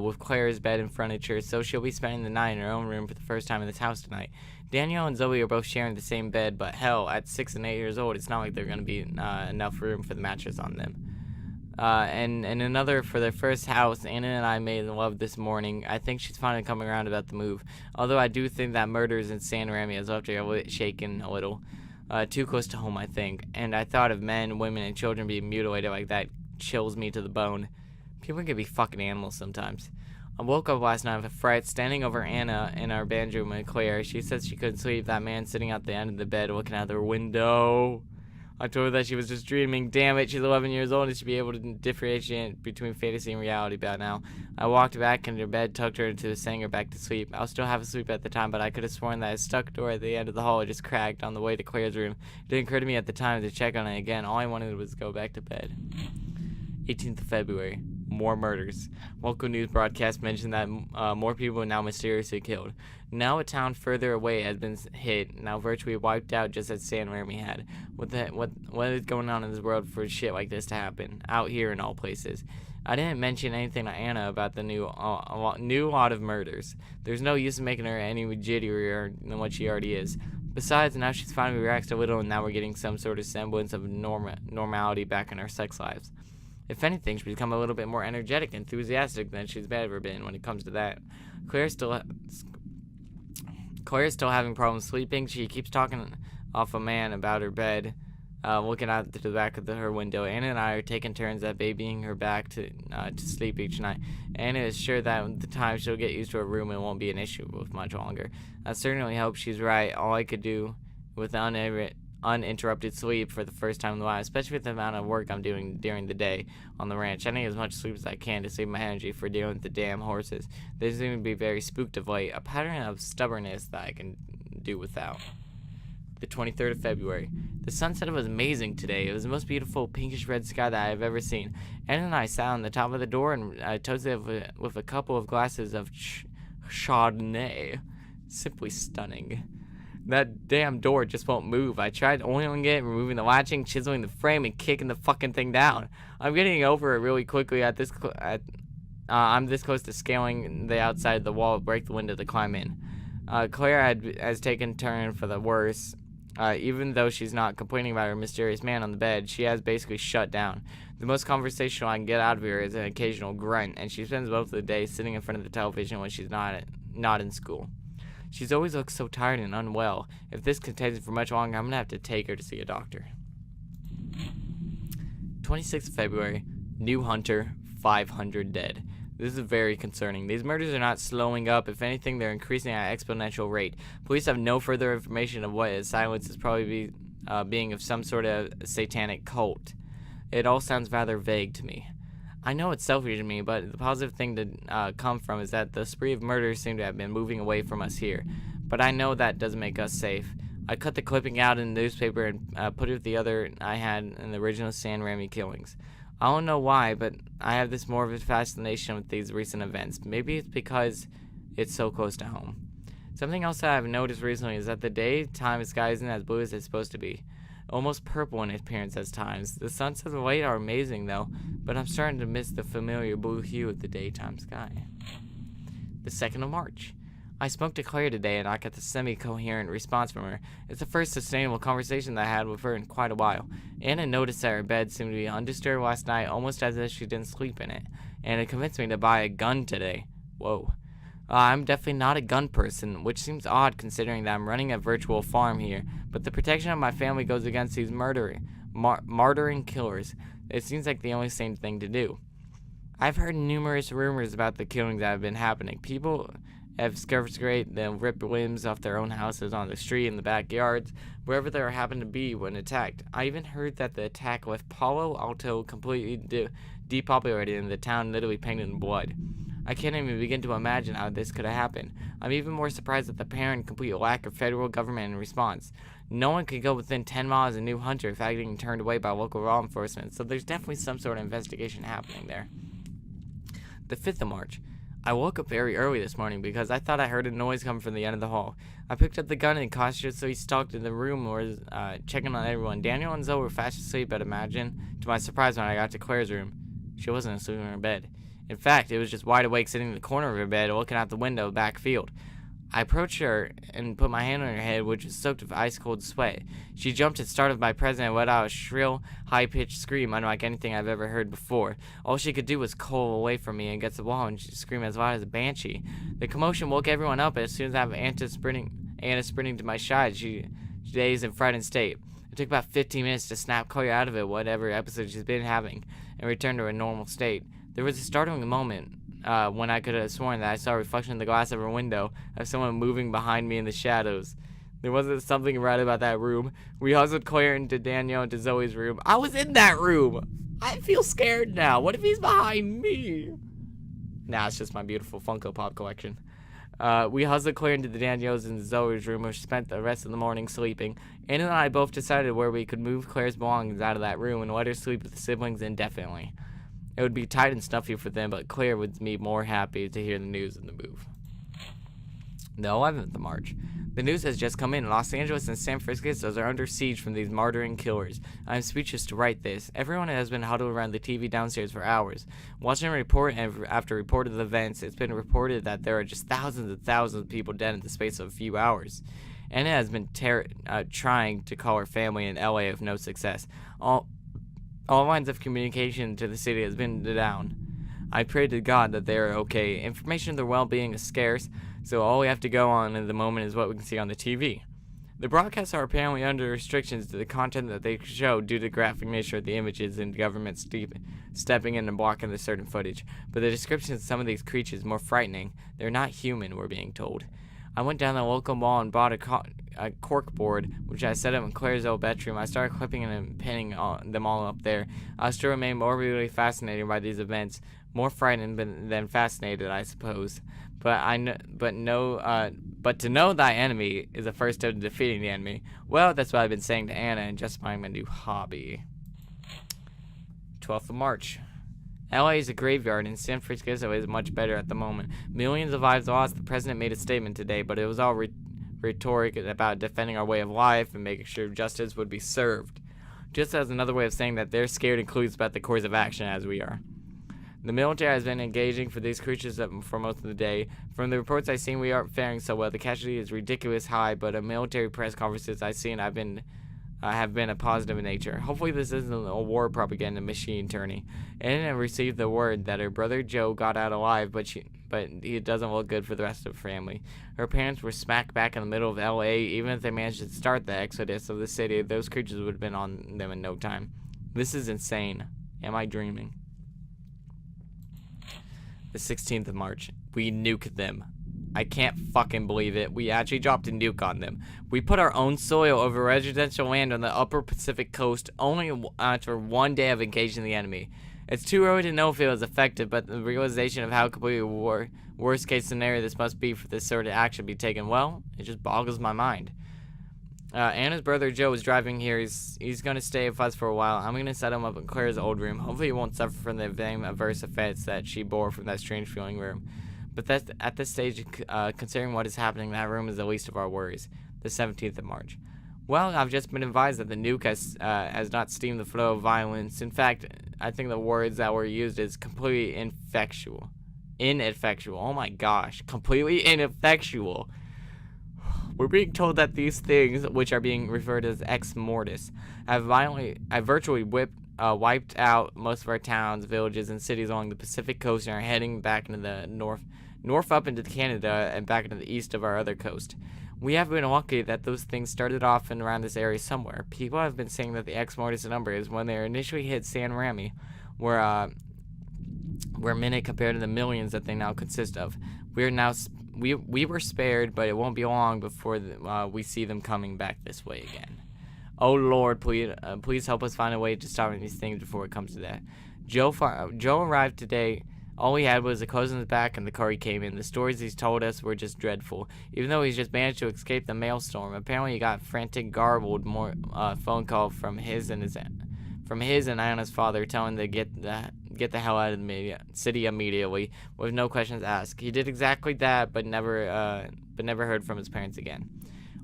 with Claire's bed and furniture, so she'll be spending the night in her own room for the first time in this house tonight. Danielle and Zoe are both sharing the same bed, but hell, at 6 and 8 years old, it's not like there's going to be enough room for the mattress on them. And another for their first house, Anna and I made love this morning. I think she's finally coming around about the move, although I do think that murders in San Remi has left her shaken a little. Too close to home, I think, and I thought of men, women, and children being mutilated like that chills me to the bone. People can be fucking animals sometimes. I woke up last night with a fright, standing over Anna in our bedroom with Claire. She said she couldn't sleep. That man sitting at the end of the bed looking out the window. I told her that she was just dreaming. Damn it, she's 11 years old and should be able to differentiate between fantasy and reality by now. I walked back into her bed, tucked her into the sang her back to sleep. I was still half asleep at the time, but I could have sworn that a stuck door at the end of the hall had just cracked on the way to Claire's room. It didn't occur to me at the time to check on it again. All I wanted was to go back to bed. 18th of February. More murders. Local news broadcast mentioned that more people are now mysteriously killed. Now a town further away has been hit, now virtually wiped out just as San Remi had. What is going on in this world for shit like this to happen? Out here in all places. I didn't mention anything to Anna about the new lot of murders. There's no use in making her any jitterier than what she already is. Besides, now she's finally relaxed a little and now we're getting some sort of semblance of normality back in our sex lives. If anything, she's become a little bit more energetic and enthusiastic than she's ever been when it comes to that. Claire's still having problems sleeping. She keeps talking off a man about her bed, looking out to the back of her window. Anna and I are taking turns at babying her back to sleep each night. Anna is sure that with the time she'll get used to her room and won't be an issue with much longer. I certainly hope she's right. All I could do with uninterrupted sleep for the first time in a while, especially with the amount of work I'm doing during the day on the ranch. I need as much sleep as I can to save my energy for dealing with the damn horses. They seem to be very spooked of late, a pattern of stubbornness that I can do without. The 23rd of February. The sunset was amazing today. It was the most beautiful pinkish red sky that I have ever seen. Anna and I sat on the top of the door and toasted with a couple of glasses of Chardonnay. Simply stunning. That damn door just won't move. I tried oiling it, removing the latching, chiseling the frame, and kicking the fucking thing down. I'm getting over it really quickly I'm this close to scaling the outside of the wall to break the window to climb in. Claire has taken turn for the worse. Even though she's not complaining about her mysterious man on the bed, she has basically shut down. The most conversational I can get out of her is an occasional grunt, and she spends most of the day sitting in front of the television when she's not in school. She's always looked so tired and unwell. If this continues for much longer, I'm gonna have to take her to see a doctor. 26th February, new hunter, 500 dead. This is very concerning. These murders are not slowing up. If anything, they're increasing at an exponential rate. Police have no further information of what silence is probably being of some sort of satanic cult. It all sounds rather vague to me. I know it's selfish of me, but the positive thing to come from is that the spree of murders seem to have been moving away from us here. But I know that doesn't make us safe. I cut the clipping out in the newspaper and put it with the other I had in the original San Remi killings. I don't know why, but I have this morbid fascination with these recent events. Maybe it's because it's so close to home. Something else that I've noticed recently is that the daytime sky isn't as blue as it's supposed to be. Almost purple in appearance at times. The sunsets of late are amazing though, but I'm starting to miss the familiar blue hue of the daytime sky. The 2nd of March. I spoke to Claire today and I got the semi-coherent response from her. It's the first sustainable conversation that I had with her in quite a while. Anna noticed that her bed seemed to be undisturbed last night, almost as if she didn't sleep in it. And it convinced me to buy a gun today. Whoa. I'm definitely not a gun person, which seems odd considering that I'm running a virtual farm here, but the protection of my family goes against these martyring killers. It seems like the only sane thing to do. I've heard numerous rumors about the killings that have been happening. People have scavenged and ripped limbs off their own houses on the street, in the backyards, wherever they happen to be when attacked. I even heard that the attack left Palo Alto completely depopulated and the town literally painted in blood. I can't even begin to imagine how this could have happened. I'm even more surprised at the apparent complete lack of federal government in response. No one could go within 10 miles of New Hunter without getting turned away by local law enforcement, so there's definitely some sort of investigation happening there. The 5th of March. I woke up very early this morning because I thought I heard a noise coming from the end of the hall. I picked up the gun and cautiously stalked in the room where was checking on everyone. Daniel and Zoe were fast asleep, I'd imagine. To my surprise, when I got to Claire's room, she wasn't asleep in her bed. In fact, it was just wide awake sitting in the corner of her bed looking out the window back field. I approached her and put my hand on her head, which was soaked with ice-cold sweat. She jumped and startled my presence and let out a shrill, high-pitched scream unlike anything I've ever heard before. All she could do was cull away from me against the wall and scream as loud as a banshee. The commotion woke everyone up, and as soon as I have Anna sprinting to my side, she dazed and frightened state. It took about 15 minutes to snap Claire out of it, whatever episode she's been having, and return to her normal state. There was a startling moment when I could have sworn that I saw a reflection in the glass of her window of someone moving behind me in the shadows. There wasn't something right about that room. We hustled Claire into Danielle into Zoe's room. I was in that room! I feel scared now. What if he's behind me? Nah, it's just my beautiful Funko Pop collection. We hustled Claire into the Danielle's and Zoe's room, where she spent the rest of the morning sleeping. Anna and I both decided where we could move Claire's belongings out of that room and let her sleep with the siblings indefinitely. It would be tight and stuffy for them, but Claire would be more happy to hear the news of the move. The 11th of March. The news has just come in. Los Angeles and San Francisco are under siege from these martyring killers. I am speechless to write this. Everyone has been huddled around the TV downstairs for hours. Watching a report and after report of the events, it's been reported that there are just thousands and thousands of people dead in the space of a few hours. Anna has been trying to call her family in LA with no success. All lines of communication to the city has been down. I pray to God that they are okay. Information of their well-being is scarce, so all we have to go on at the moment is what we can see on the TV. The broadcasts are apparently under restrictions to the content that they show due to the graphic nature of the images and government stepping in and blocking the certain footage. But the descriptions of some of these creatures is more frightening. They're not human, we're being told. I went down the local mall and bought a cork board, which I set up in Claire's old bedroom. I started clipping and pinning them all up there. I still remain morbidly fascinated by these events, more frightened than fascinated, I suppose. But to know thy enemy is the first step to defeating the enemy. Well, that's what I've been saying to Anna and justifying my new hobby. 12th of March. LA is a graveyard, and San Francisco is much better at the moment. Millions of lives lost. The president made a statement today, but it was all rhetoric about defending our way of life and making sure justice would be served. Just as another way of saying that they're scared and clueless about the course of action as we are. The military has been engaging for these creatures for most of the day. From the reports I've seen, we aren't faring so well. The casualty is ridiculous high, but a military press conferences I've seen have been a positive in nature. Hopefully this isn't a war propaganda machine turning. Anna received the word that her brother Joe got out alive, but it doesn't look good for the rest of the family. Her parents were smack back in the middle of LA. Even if they managed to start the exodus of the city, those creatures would have been on them in no time. This is insane. Am I dreaming? The 16th of March. We nuked them. I can't fucking believe it. We actually dropped a nuke on them. We put our own soil over residential land on the upper Pacific coast only after 1 day of engaging the enemy. It's too early to know if it was effective, but the realization of how completely worst case scenario this must be for this sort of action to be taken, well, it just boggles my mind. Anna's brother Joe is driving here. He's going to stay with us for a while. I'm going to set him up in Claire's old room. Hopefully he won't suffer from the same adverse effects that she bore from that strange feeling room. But that's, at this stage, considering what is happening in that room is the least of our worries. The 17th of March. Well, I've just been advised that the nuke has not stemmed the flow of violence. In fact, I think the words that were used is completely ineffectual. Ineffectual. Oh my gosh. Completely ineffectual. We're being told that these things, which are being referred as Exmortis, have virtually wiped out most of our towns, villages, and cities along the Pacific coast and are heading back into the north up into Canada and back into the east of our other coast. We have been lucky that those things started off and around this area somewhere. People have been saying that the Exmortis numbers, when they initially hit San Rami, were minute compared to the millions that they now consist of. We were spared, but it won't be long before we see them coming back this way again. Oh Lord, please help us find a way to stop these things before it comes to that. Joe arrived today. All he had was the clothes on his back and the car he came in. The stories he's told us were just dreadful. Even though he's just managed to escape the maelstrom, apparently he got a frantic, garbled phone call from his and Anna's father, telling them to get the hell out of the city immediately, with no questions asked. He did exactly that, but never heard from his parents again.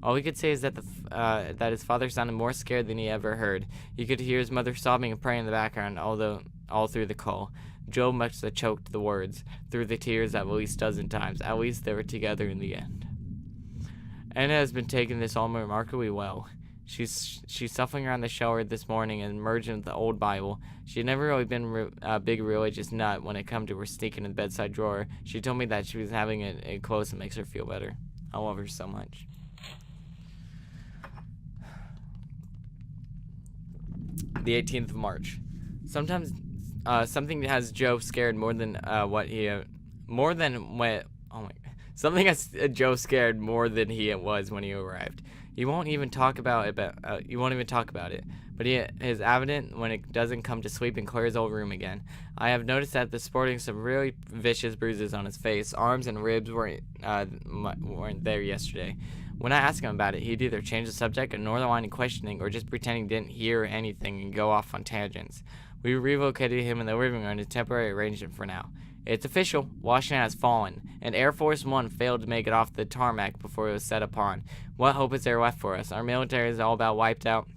All we could say is that that his father sounded more scared than he ever heard. You could hear his mother sobbing and praying in the background, all through the call. Joe must have choked the words through the tears at least a dozen times. At least they were together in the end. Anna has been taking this all remarkably well. She's shuffling around the shower this morning and merging with the old Bible. She had never really been a big religious nut when it come to her sneaking in the bedside drawer. She told me that she was having it close and makes her feel better. I love her so much. The 18th of March. Sometimes something has Joe scared something has Joe scared more than he was when he arrived. He won't even talk about it, but he is evident when it doesn't come to sleep in Claire's old room again. I have noticed that the sporting some really vicious bruises on his face. Arms and ribs weren't there yesterday. When I asked him about it, he'd either change the subject, ignore the line of questioning, or just pretend he didn't hear anything and go off on tangents. We relocated him in the living room to temporary arrangement for now. It's official. Washington has fallen, and Air Force One failed to make it off the tarmac before it was set upon. What hope is there left for us? Our military is all about wiped out.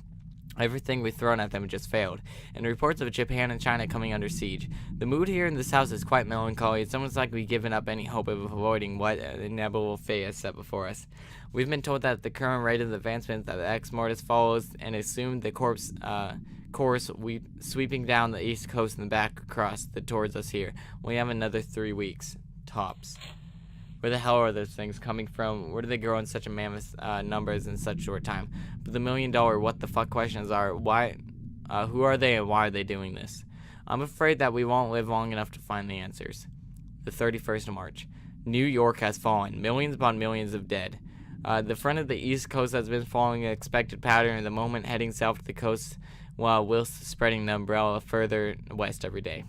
Everything we've thrown at them just failed, and reports of Japan and China coming under siege. The mood here in this house is quite melancholy. It's almost like we've given up any hope of avoiding what the inevitable fate has set before us. We've been told that the current rate of advancement that the Exmortis follows and assumed the course sweeping down the east coast and back across towards us here. We have another 3 weeks, tops. Where the hell are those things coming from? Where do they grow in such a mammoth numbers in such short time? But the $1 million what the fuck questions are, why, who are they and why are they doing this? I'm afraid that we won't live long enough to find the answers. The 31st of March. New York has fallen. Millions upon millions of dead. The front of the east coast has been following an expected pattern at the moment, heading south to the coast, whilst spreading the umbrella further west every day.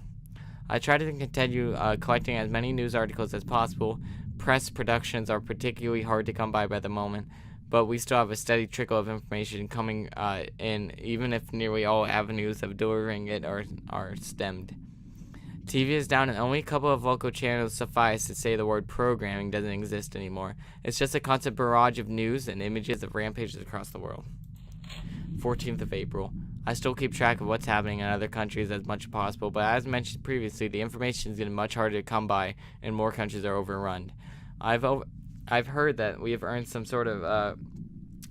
I try to continue collecting as many news articles as possible. Press productions are particularly hard to come by the moment, but we still have a steady trickle of information coming in, even if nearly all avenues of delivering it are stemmed. TV is down and only a couple of local channels suffice to say the word programming doesn't exist anymore. It's just a constant barrage of news and images of rampages across the world. 14th of April. I still keep track of what's happening in other countries as much as possible, but as mentioned previously, the information is getting much harder to come by, and more countries are overrun. I've heard that we have earned some sort of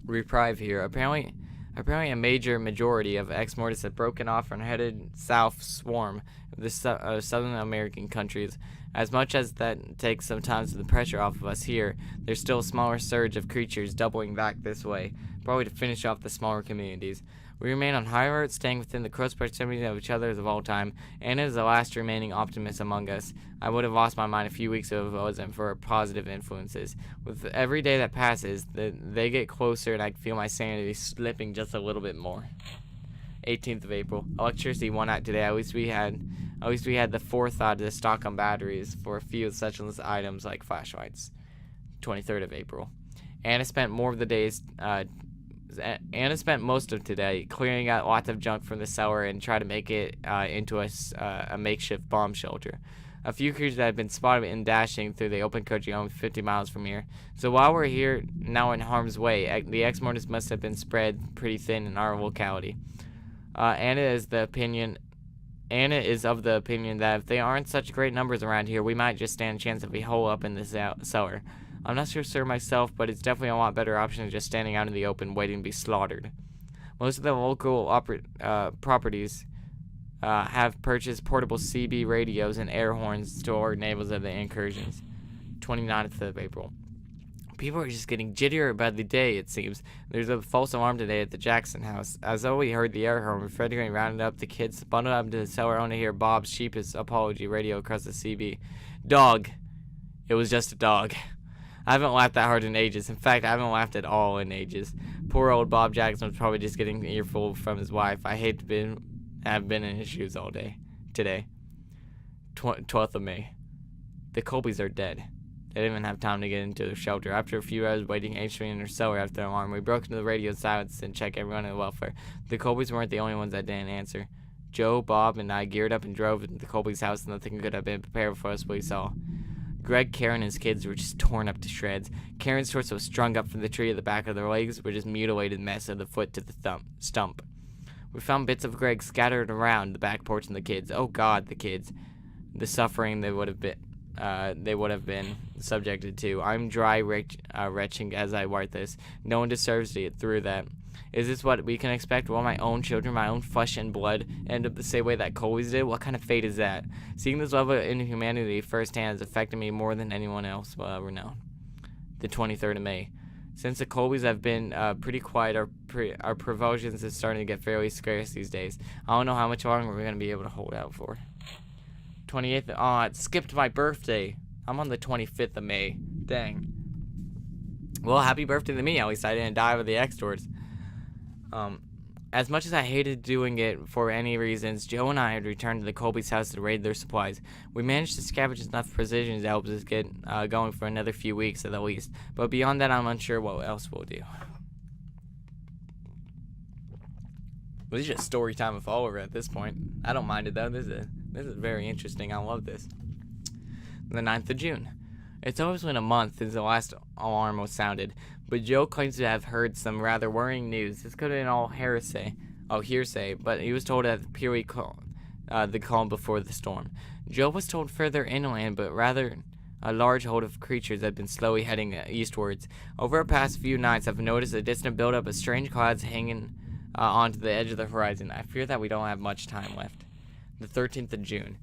reprieve here. Apparently Apparently, a majority of Exmortis had broken off and headed south swarm of the Southern American countries. As much as that takes sometimes the pressure off of us here, there's still a smaller surge of creatures doubling back this way, probably to finish off the smaller communities. We remain on high alert, staying within the close proximity of each other of all time. Anna is the last remaining optimist among us. I would have lost my mind a few weeks ago if it wasn't for positive influences. With every day that passes, they get closer, and I feel my sanity slipping just a little bit more. 18th of April. Electricity went out today. At least we had the forethought to stock on batteries for a few essential items like flashlights. 23rd of April. Anna spent most of today clearing out lots of junk from the cellar and trying to make it into a makeshift bomb shelter. A few creatures that had been spotted in dashing through the open country only 50 miles from here. So while we're here now in harm's way, the Exmortis must have been spread pretty thin in our locality. Anna is of the opinion that if they aren't such great numbers around here, we might just stand a chance if we hole up in this cellar. I'm not sure myself, but it's definitely a lot better option than just standing out in the open waiting to be slaughtered. Most of the local properties have purchased portable CB radios and air horns to alert neighbors of the incursions. 29th of April. People are just getting jittier about the day, it seems. There's a false alarm today at the Jackson house. As though we heard the air horn, Frederick rounded up the kids, bundled up into the cellar only to hear Bob's sheepish apology radio across the CB. Dog. It was just a dog. I haven't laughed that hard in ages. In fact, I haven't laughed at all in ages. Poor old Bob Jackson was probably just getting an earful from his wife. I hate to have been in his shoes all day. Today. 12th of May. The Colbys are dead. They didn't even have time to get into their shelter. After a few hours waiting anxiously in their cellar after the alarm, we broke into the radio silence and checked everyone in the welfare. The Colbys weren't the only ones that didn't answer. Joe, Bob, and I geared up and drove to the Colbys' house, and nothing could have been prepared for us what we saw. Greg, Karen, and his kids were just torn up to shreds. Karen's torso was strung up from the tree at the back of their legs, were just mutilated mess of the foot to the stump. We found bits of Greg scattered around the back porch and the kids. Oh God, the kids. The suffering they would have been subjected to. I'm dry retching as I write this. No one deserves to get through that. Is this what we can expect? Will my own children, my own flesh and blood, end up the same way that Colby's did? What kind of fate is that? Seeing this level of inhumanity firsthand has affected me more than anyone else will ever know. The 23rd of May. Since the Colbys have been pretty quiet, our provisions is starting to get fairly scarce these days. I don't know how much longer we're going to be able to hold out for. 28th. Oh, it skipped my birthday. I'm on the 25th of May. Dang. Well, happy birthday to me. At least I didn't die with the X-Doors. As much as I hated doing it for any reasons, Joe and I had returned to the Colby's house to raid their supplies. We managed to scavenge enough provisions to help us get going for another few weeks at the least. But beyond that, I'm unsure what else we'll do. Well, this is just story time with Oliver at this point. I don't mind it though. This is very interesting. I love this. The 9th of June. It's always been a month since the last alarm was sounded, but Joe claims to have heard some rather worrying news. This could have been all hearsay, but he was told at the Peewee call, the calm before the storm. Joe was told further inland, but rather a large horde of creatures had been slowly heading eastwards. Over the past few nights, I've noticed a distant buildup of strange clouds hanging onto the edge of the horizon. I fear that we don't have much time left. The 13th of June.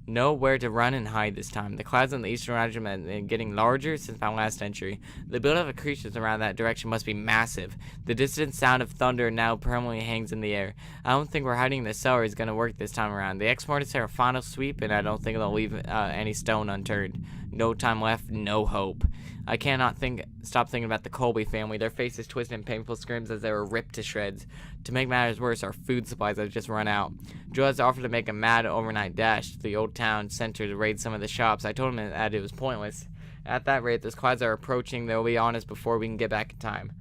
Know where to run and hide this time. The clouds on the eastern horizon have been getting larger since my last entry. The buildup of creatures around that direction must be massive. The distant sound of thunder now permanently hangs in the air. I don't think we're hiding in the cellar is going to work this time around. The Exmortis are a final sweep, and I don't think they'll leave any stone unturned. No time left, no hope. I cannot stop thinking about the Colby family. Their faces twisted in painful screams as they were ripped to shreds. To make matters worse, our food supplies have just run out. Joe has offered to make a mad overnight dash to the old town center to raid some of the shops. I told him that it was pointless. At that rate, those clouds are approaching. They'll be on us before we can get back in time.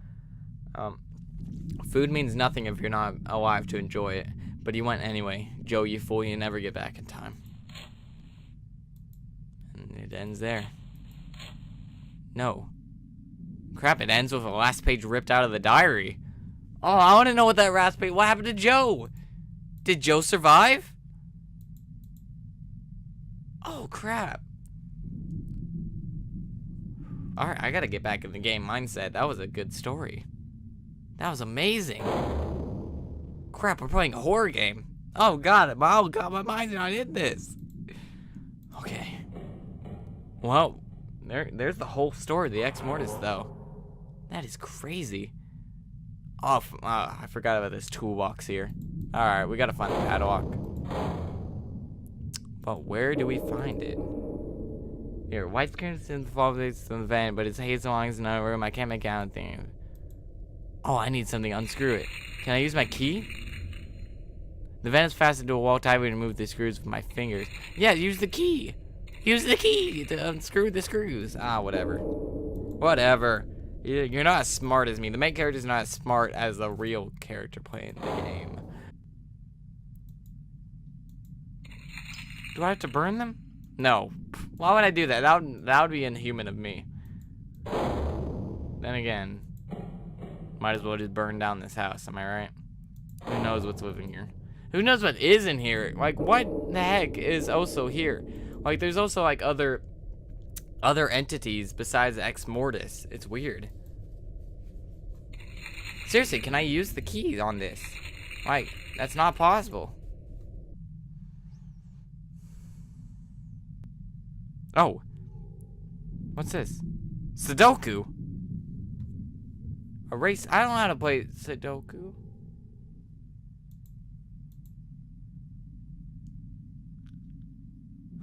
Food means nothing if you're not alive to enjoy it. But he went anyway. Joe, you fool, you never get back in time. And it ends there. No. Crap, it ends with the last page ripped out of the diary. Oh, I want to know what that last page... What happened to Joe? Did Joe survive? Oh, crap. Alright, I gotta get back in the game mindset. That was a good story. That was amazing. Crap, we're playing a horror game. Oh god, my mind's not in this. Okay. Well, there's the whole story of the Exmortis, though. That is crazy. Oh, I forgot about this toolbox here. Alright, we gotta find the padlock. But where do we find it? Here, white screen in the fall plates in the vent, but it's haze long as another room. I can't make out anything. Oh, I need something. Unscrew it. Can I use my key? The vent is fastened to a wall tight. We remove the screws with my fingers. Yeah, use the key. Use the key to unscrew the screws. Ah, whatever. Whatever. You're not as smart as me. The main character's not as smart as the real character playing the game. Do I have to burn them? No. Why would I do that? That would be inhuman of me. Then again, might as well just burn down this house. Am I right? Who knows what's living here? Who knows what is in here? Like, what the heck is also here? Like, there's also like other entities besides Exmortis. It's weird. Seriously, can I use the key on this? Like, that's not possible. Oh. What's this? Sudoku. Erase. I don't know how to play Sudoku.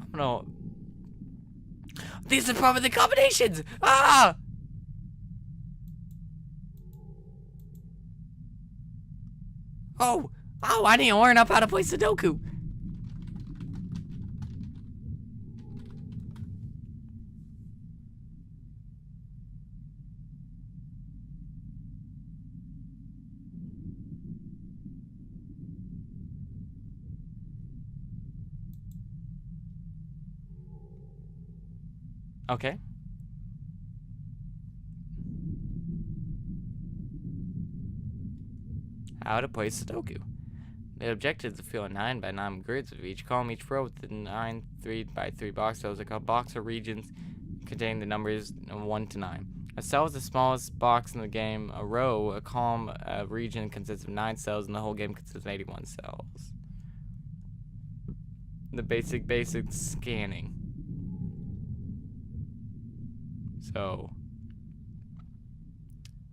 I don't know. These are probably the combinations. Ah! Oh, I need to learn up how to play Sudoku. Okay. How to play Sudoku. The objective is to fill a 9 by 9 grids of each column. Each row with the 9 3 by 3 box cells are called box or regions containing the numbers 1 to 9. A cell is the smallest box in the game. A row, a column, a region consists of 9 cells, and the whole game consists of 81 cells. The basic scanning. So,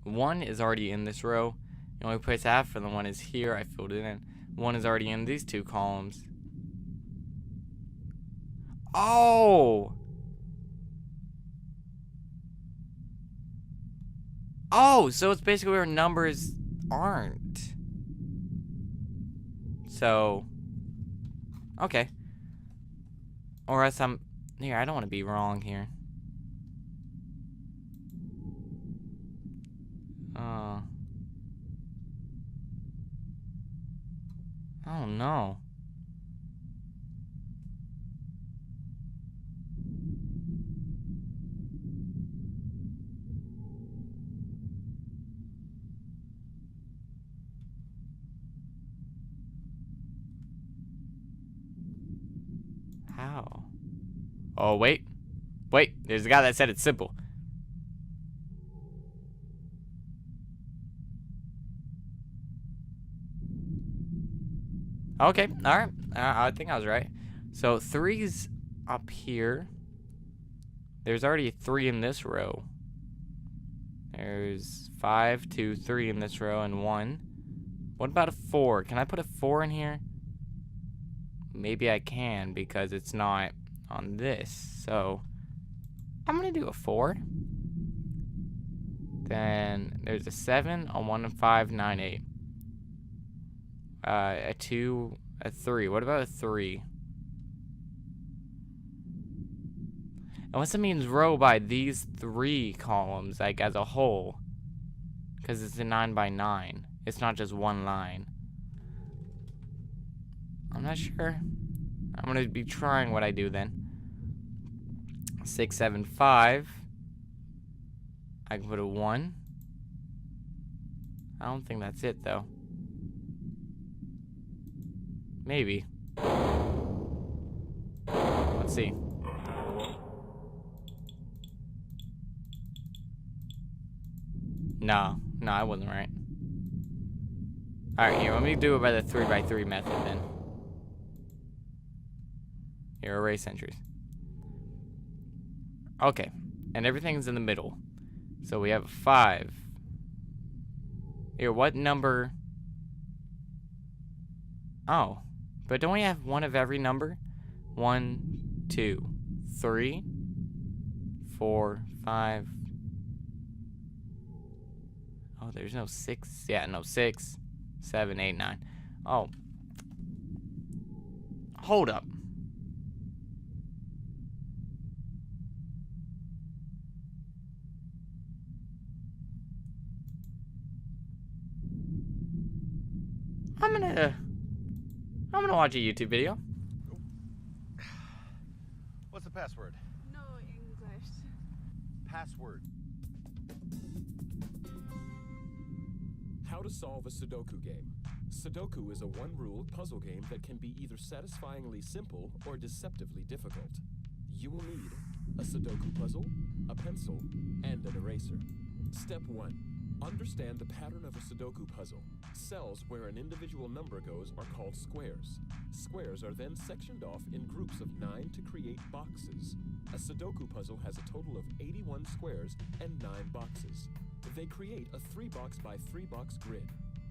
1 is already in this row. The only place half for the 1 is here. I filled it in. 1 is already in these 2 columns. Oh! Oh, so it's basically where numbers aren't. So, okay. Or else here, I don't want to be wrong here. I don't know. How? Oh, wait. Wait, there's a guy that said it's simple. Okay, alright. I think I was right. So 3's up here. There's already 3 in this row. There's 5, 2, 3 in this row, and 1. What about a 4? Can I put a 4 in here? Maybe I can, because it's not on this. So I'm gonna do a 4. Then there's a 7, a 1, and 5, 9, 8. A 2, a 3. What about a 3? Unless it means row by these 3 columns, like as a whole. Because it's a 9 by 9. It's not just one line. I'm not sure. I'm going to be trying what I do then. 6, 7, 5. I can put a 1. I don't think that's it, though. Maybe. Let's see. No, I wasn't right. Alright, here, let me do it by the 3x3 method then. Here, erase entries. Okay, and everything's in the middle. So we have 5. Here, what number? Oh, but don't we have one of every number? 1, 2, 3, 4, 5. Oh, there's no 6. Yeah, no 6, 7, 8, 9. Oh. Hold up. I'm gonna watch a YouTube video. What's the password? No English. Password. How to solve a Sudoku game. Sudoku is a one-rule puzzle game that can be either satisfyingly simple or deceptively difficult. You will need a Sudoku puzzle, a pencil, and an eraser. Step 1. Understand the pattern of a Sudoku puzzle. Cells where an individual number goes are called squares. Squares are then sectioned off in groups of 9 to create boxes. A Sudoku puzzle has a total of 81 squares and 9 boxes. They create a 3-box by 3-box grid.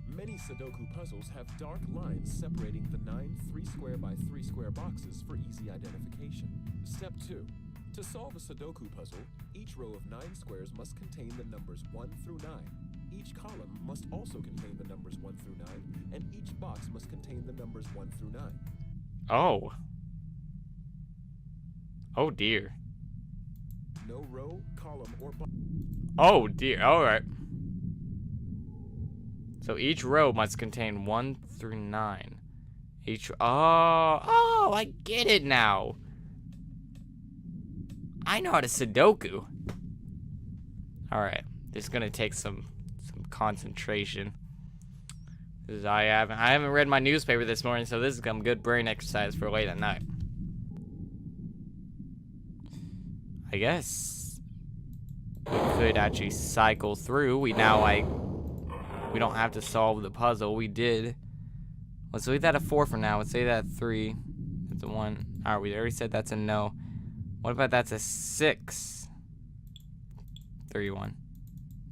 Many Sudoku puzzles have dark lines separating the 9 3-square by 3-square boxes for easy identification. Step 2. To solve a Sudoku puzzle, each row of 9 squares must contain the numbers 1 through 9. Each column must also contain the numbers 1 through 9, and each box must contain the numbers 1 through 9. Oh. Oh dear. No row, column, or box. Oh dear. Alright. So each row must contain 1 through 9. Oh, I get it now. I know how to Sudoku. Alright. This is gonna take some concentration. Because I haven't read my newspaper this morning, so this is some good brain exercise for late at night. I guess we could actually cycle through. We don't have to solve the puzzle. We did. Let's leave that a 4 for now. Let's say that 3. That's a 1. Alright, we already said that's a no. What about that's a 6? 3-1.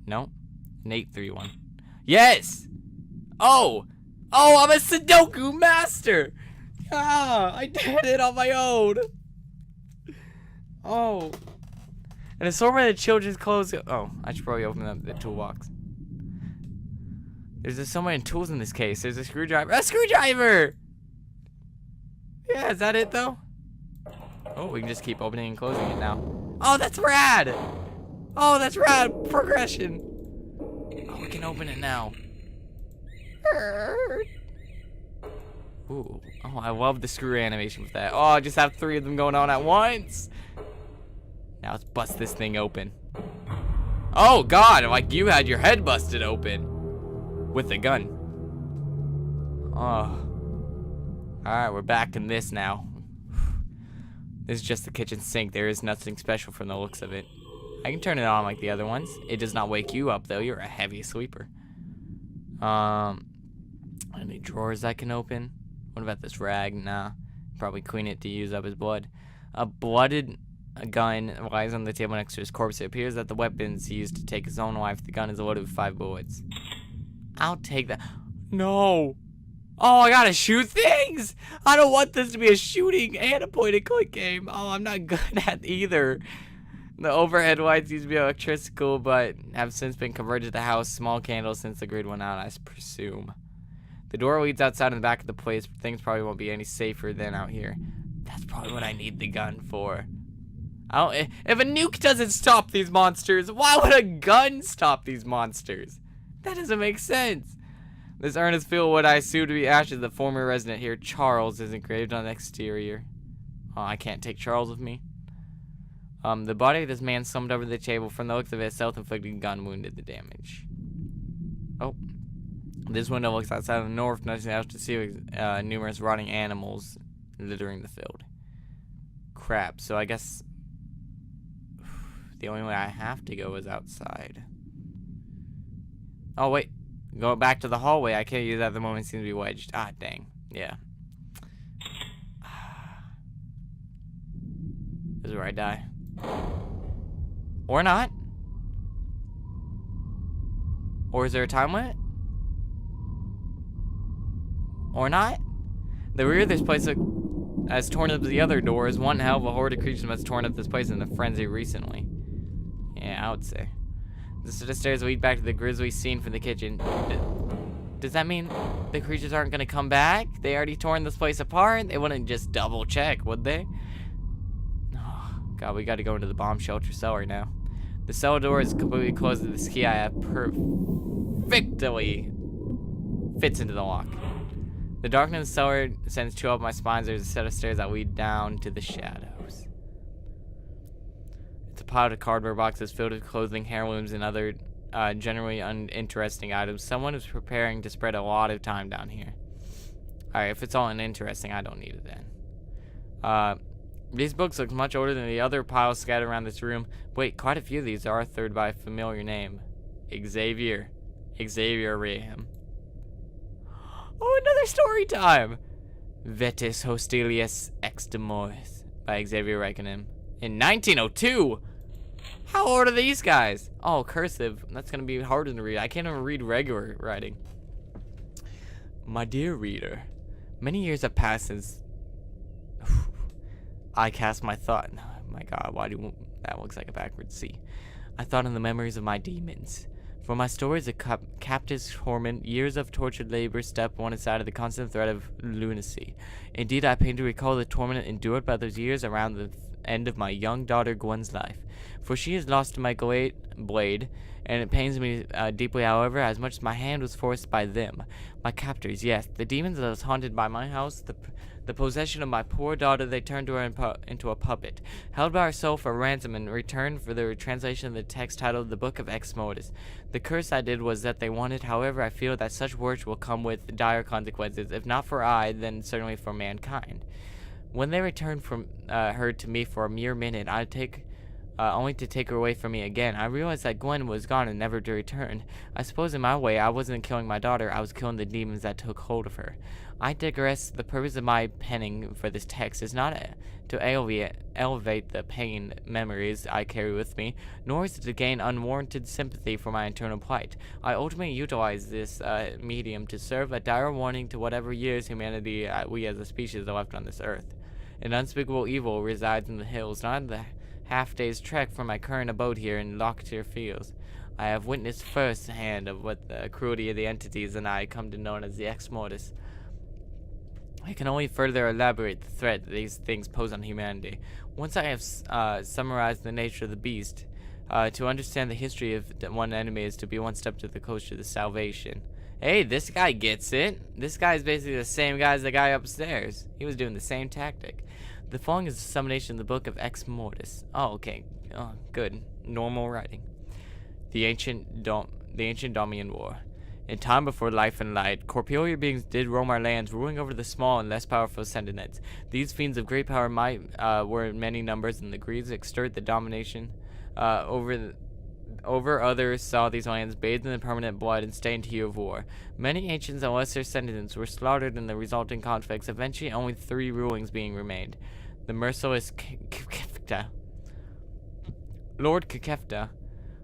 No? An 8-3-1. Yes! Oh! Oh, I'm a Sudoku master! Ah, I did it on my own! Oh. And it's somewhere the children's clothes go. Oh, I should probably open up the toolbox. There's just so many tools in this case. There's a screwdriver. A screwdriver! Yeah, is that it though? Oh, we can just keep opening and closing it now. Oh, that's rad! Oh, that's rad! Progression! Oh, we can open it now. Ooh. Oh, I love the screw animation with that. Oh, I just have 3 of them going on at once. Now let's bust this thing open. Oh, God! Like you had your head busted open. With a gun. Oh. Alright, we're back in this now. This is just the kitchen sink. There is nothing special from the looks of it. I can turn it on like the other ones. It does not wake you up, though. You're a heavy sleeper. Any drawers I can open? What about this rag? Nah. Probably clean it to use up his blood. A blooded gun lies on the table next to his corpse. It appears that the weapons he used to take his own life. The gun is loaded with 5 bullets. I'll take that. No. Oh, I gotta shoot things! I don't want this to be a shooting and a point-and-click game. Oh, I'm not good at either. The overhead lights used to be electrical, but have since been converted to house small candles since the grid went out, I presume. The door leads outside in the back of the place. Things probably won't be any safer than out here. That's probably what I need the gun for. If a nuke doesn't stop these monsters, why would a gun stop these monsters? That doesn't make sense. This urn is filled with what I assume to be ashes. The former resident here, Charles, is engraved on the exterior. Oh, I can't take Charles with me. The body of this man slumped over the table. From the looks of it, a self-inflicted gun wounded the damage. Oh. This window looks outside of the north. Nothing else to see. Numerous rotting animals littering the field. Crap. So I guess the only way I have to go is outside. Oh, wait. Go back to the hallway. I can't use that at the moment. It seems to be wedged. Ah, dang. Yeah. This is where I die. Or not. Or is there a time limit? Or not? The rear of this place has torn up the other doors. One hell of a horde of creatures must have torn up this place in a frenzy recently. Yeah, I would say. The set of stairs lead back to the grisly scene from the kitchen. Does that mean the creatures aren't gonna come back? They already torn this place apart? They wouldn't just double check, would they? Oh, God, we gotta go into the bomb shelter cellar now. The cellar door is completely closed and this key I have perfectly fits into the lock. The darkness of the cellar sends chill up my spine. There's a set of stairs that lead down to the shadows. It's a pile of cardboard boxes filled with clothing, heirlooms, and other generally uninteresting items. Someone is preparing to spread a lot of time down here. Alright, if it's all uninteresting, I don't need it then. These books look much older than the other piles scattered around this room. Wait, quite a few of these are authored by a familiar name. Xavier Raham. Oh, another story time! Vetus Hostilius Exmortis by Xavier Raham. In 1902! How old are these guys? Oh, cursive. That's gonna be harder to read. I can't even read regular writing. My dear reader, many years have passed since I cast my thought. Oh my God, why do that looks like a backwards C? I thought on the memories of my demons. For my stories of captive's torment, years of tortured labor step one aside of the constant threat of lunacy. Indeed, I pain to recall the torment endured by those years around the end of my young daughter Gwen's life. For she has lost my blade, and it pains me deeply, however, as much as my hand was forced by them. My captors, yes, the demons that was haunted by my house, the possession of my poor daughter, they turned her into a puppet, held by her soul for ransom in return for the translation of the text titled The Book of Exmortis. The curse I did was that they wanted, however, I feel that such works will come with dire consequences, if not for I, then certainly for mankind. When they returned from her to me for a mere minute, only to take her away from me again, I realized that Gwen was gone and never to return. I suppose in my way I wasn't killing my daughter, I was killing the demons that took hold of her. I digress. The purpose of my penning for this text is not to elevate the pain memories I carry with me, nor is it to gain unwarranted sympathy for my internal plight. I ultimately utilize this medium to serve a dire warning to whatever years humanity we as a species are left on this earth. An unspeakable evil resides in the hills, not in the half-day's trek from my current abode here in Locktier Fields. I have witnessed firsthand of what the cruelty of the entities and I come to know as the Exmortis. I can only further elaborate the threat that these things pose on humanity. Once I have summarized the nature of the beast, to understand the history of one enemy is to be one step to the closer to salvation. Hey, this guy gets it. This guy is basically the same guy as the guy upstairs. He was doing the same tactic. The following is a summation of the Book of Exmortis. Oh, okay. Oh, good. Normal writing. The ancient Domian War. In time before life and light, corporeal beings did roam our lands, ruling over the small and less powerful sentients. These fiends of great power might were in many numbers, and the Greeks exert the domination over others, saw these lands bathed in the permanent blood and stained hue of war. Many ancients and lesser sentients were slaughtered in the resulting conflicts, eventually only 3 rulings being remained. The merciless Kefta. Lord Kefta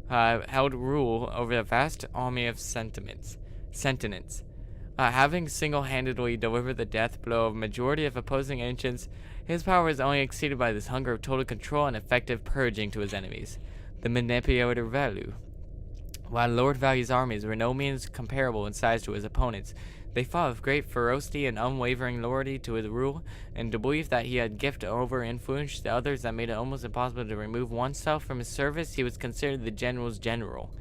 held rule over a vast army of sentients. Having single-handedly delivered the death blow of a majority of opposing ancients, his power was only exceeded by this hunger of total control and effective purging to his enemies. The manipulator Valu. While Lord Valu's armies were no means comparable in size to his opponents, they fought with great ferocity and unwavering loyalty to his rule, and to believe that he had gift over influence the others that made it almost impossible to remove oneself from his service. He was considered the general's general,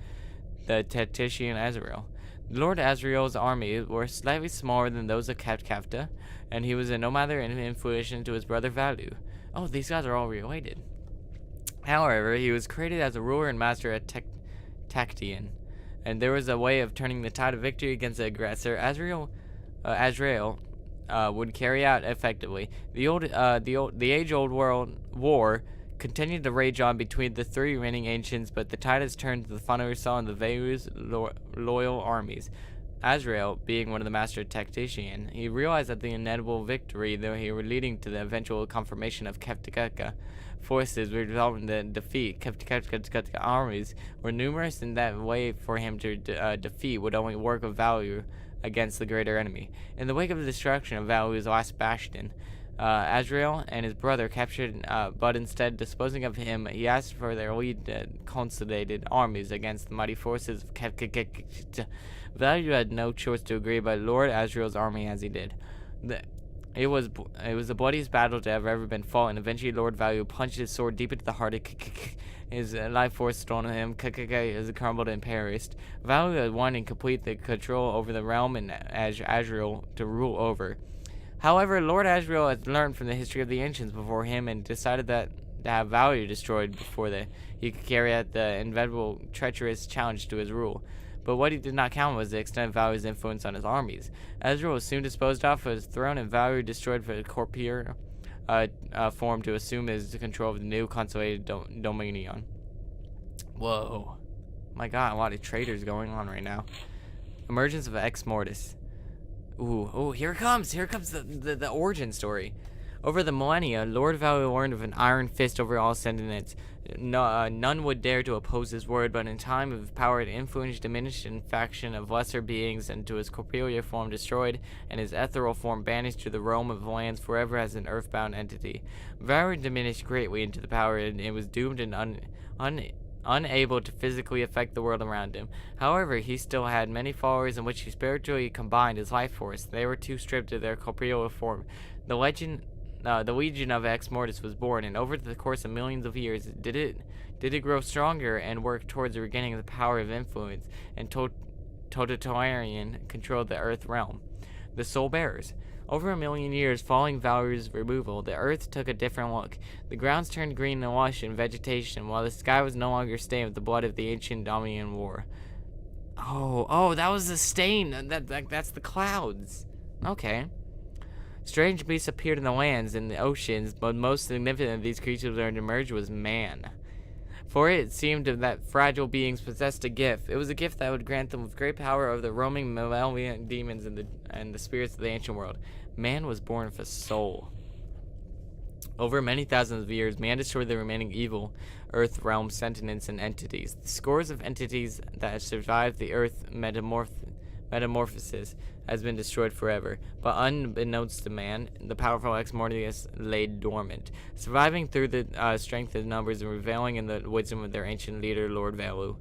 the Tetian Azrael. Lord Azrael's army were slightly smaller than those of Kefta, and he was in no manner influence to his brother Valu. Oh, these guys are all related. However, he was created as a ruler and master at Tactian, and there was a way of turning the tide of victory against the aggressor. Azrael would carry out effectively. The age-old world war continued to rage on between the 3 remaining ancients, but the tide has turned to the Fonosaur and the Valu's loyal armies. Azrael, being one of the master tactician, he realized that the inevitable victory, though he were leading to the eventual confirmation of Keftikeka forces, were resulting in the defeat. Keftikeka armies were numerous, in that way for him to defeat would only work of value against the greater enemy. In the wake of the destruction of Value's last bastion, Azrael and his brother captured, but instead disposing of him, he asked for their lead consolidated armies against the mighty forces of Keftikeka. Value had no choice to agree, but Lord Azrael's army as he did. It was the bloodiest battle to have ever been fought, and eventually Lord Value plunged his sword deep into the heart of his life force stolen on him. As it crumbled and perished. Value had won and complete the control over the realm and Azrael to rule over. However, Lord Azrael had learned from the history of the ancients before him and decided that to have Value destroyed before he could carry out the inevitable treacherous challenge to his rule. But what he did not count was the extent of Value's influence on his armies. Azrael was soon disposed of of his throne, and Value destroyed for the corporeal form to assume his control of the new consolidated dominion. Whoa. My god, a lot of traitors going on right now. Emergence of Exmortis. Ooh, here it comes. Here comes the origin story. Over the millennia, Lord Value learned of an iron fist over all sentience. None would dare to oppose his word, but in time of power, his influence diminished in faction of lesser beings, and to his corporeal form destroyed, and his ethereal form banished to the realm of lands forever as an earthbound entity. Value diminished greatly into the power, and it was doomed and unable to physically affect the world around him. However, he still had many followers in which he spiritually combined his life force. They were too stripped of their corporeal form. The Legion of Exmortis was born, and over the course of millions of years, did it grow stronger and work towards regaining the power of influence and totalitarian control of the Earth realm. The Soul Bearers. Over a million years following Value's removal, the Earth took a different look. The grounds turned green and lush in vegetation, while the sky was no longer stained with the blood of the ancient Dominion War. Oh, that was the stain. That's the clouds. Okay. Strange beasts appeared in the lands and the oceans, but most significant of these creatures that emerged was man. For it seemed that fragile beings possessed a gift. It was a gift that would grant them with great power over the roaming malevolent demons and the spirits of the ancient world. Man was born with a soul. Over many thousands of years, man destroyed the remaining evil Earth realm sentients and entities. The scores of entities that survived the Earth metamorphosis has been destroyed forever, but unbeknownst to man, the powerful Exmortis lay dormant, surviving through the strength of numbers and reveling in the wisdom of their ancient leader, Lord Value.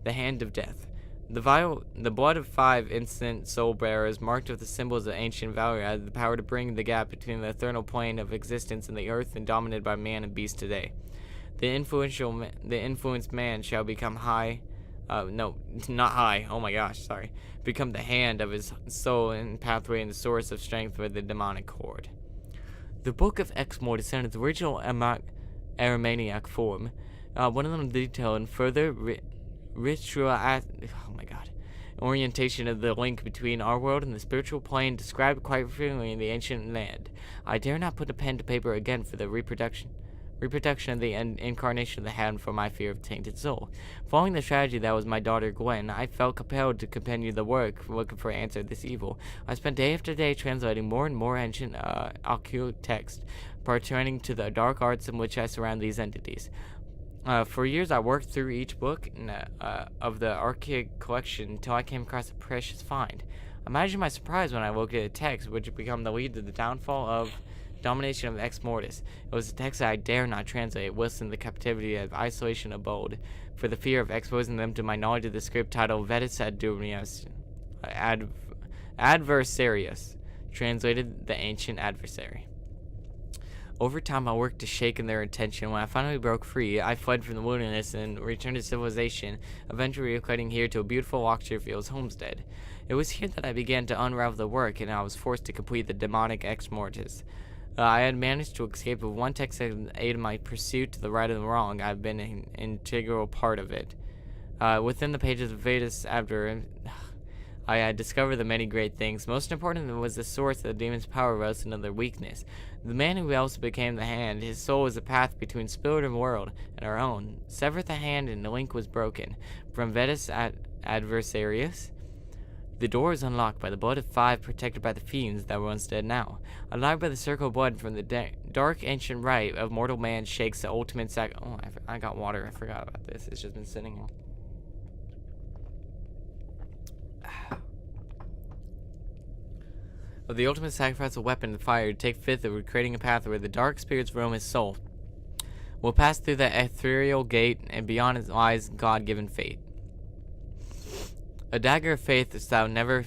The Hand of Death. The blood of 5 instant soul bearers, marked with the symbols of ancient value, had the power to bring the gap between the eternal plane of existence and the earth, and dominated by man and beast today. The influenced man shall become high. No, not high. Oh my gosh, sorry. Become the hand of his soul and pathway and the source of strength for the demonic horde. The Book of Exmortis in its original Aramaniac form, one of them detailed and further orientation of the link between our world and the spiritual plane, described quite frequently in the ancient land. I dare not put a pen to paper again for the reproduction of the incarnation of the hand for my fear of tainted soul. Following the tragedy that was my daughter Gwen, I felt compelled to continue the work, looking for an answer to this evil. I spent day after day translating more and more ancient occult text, pertaining to the dark arts in which I surround these entities. For years I worked through each book of the archaic collection until I came across a precious find. Imagine my surprise when I looked at a text which had become the lead to the downfall of domination of Exmortis. It was a text that I dare not translate, whilst in the captivity of isolation abode, for the fear of exposing them to my knowledge of the script titled Vetus Adversarius, translated the ancient adversary. Over time, I worked to shake in their attention. When I finally broke free, I fled from the wilderness and returned to civilization, eventually relocating here to a beautiful Lockshire Fields homestead. It was here that I began to unravel the work, and I was forced to complete the demonic Exmortis. I had managed to escape with one text that aided my pursuit to the right and the wrong. I've been an integral part of it. Within the pages of Vetus Abder, I had discovered the many great things. Most important was the source of the demon's power was another weakness. The man who also became the hand, his soul was a path between spirit and world, and our own. Severed the hand, and the link was broken. From Vetus Adversarius, The door is unlocked by the blood of 5 protected by the fiends that were once dead now. Alive by the circle of blood from the dark ancient rite of mortal man shakes the ultimate Oh, I got water. I forgot about this. It's just been sitting here. Of the ultimate sacrifice of weapon and fire, take 5th of creating a path where the dark spirits roam his soul. Will pass through the ethereal gate and beyond his lies God-given fate. A dagger of faith is thou never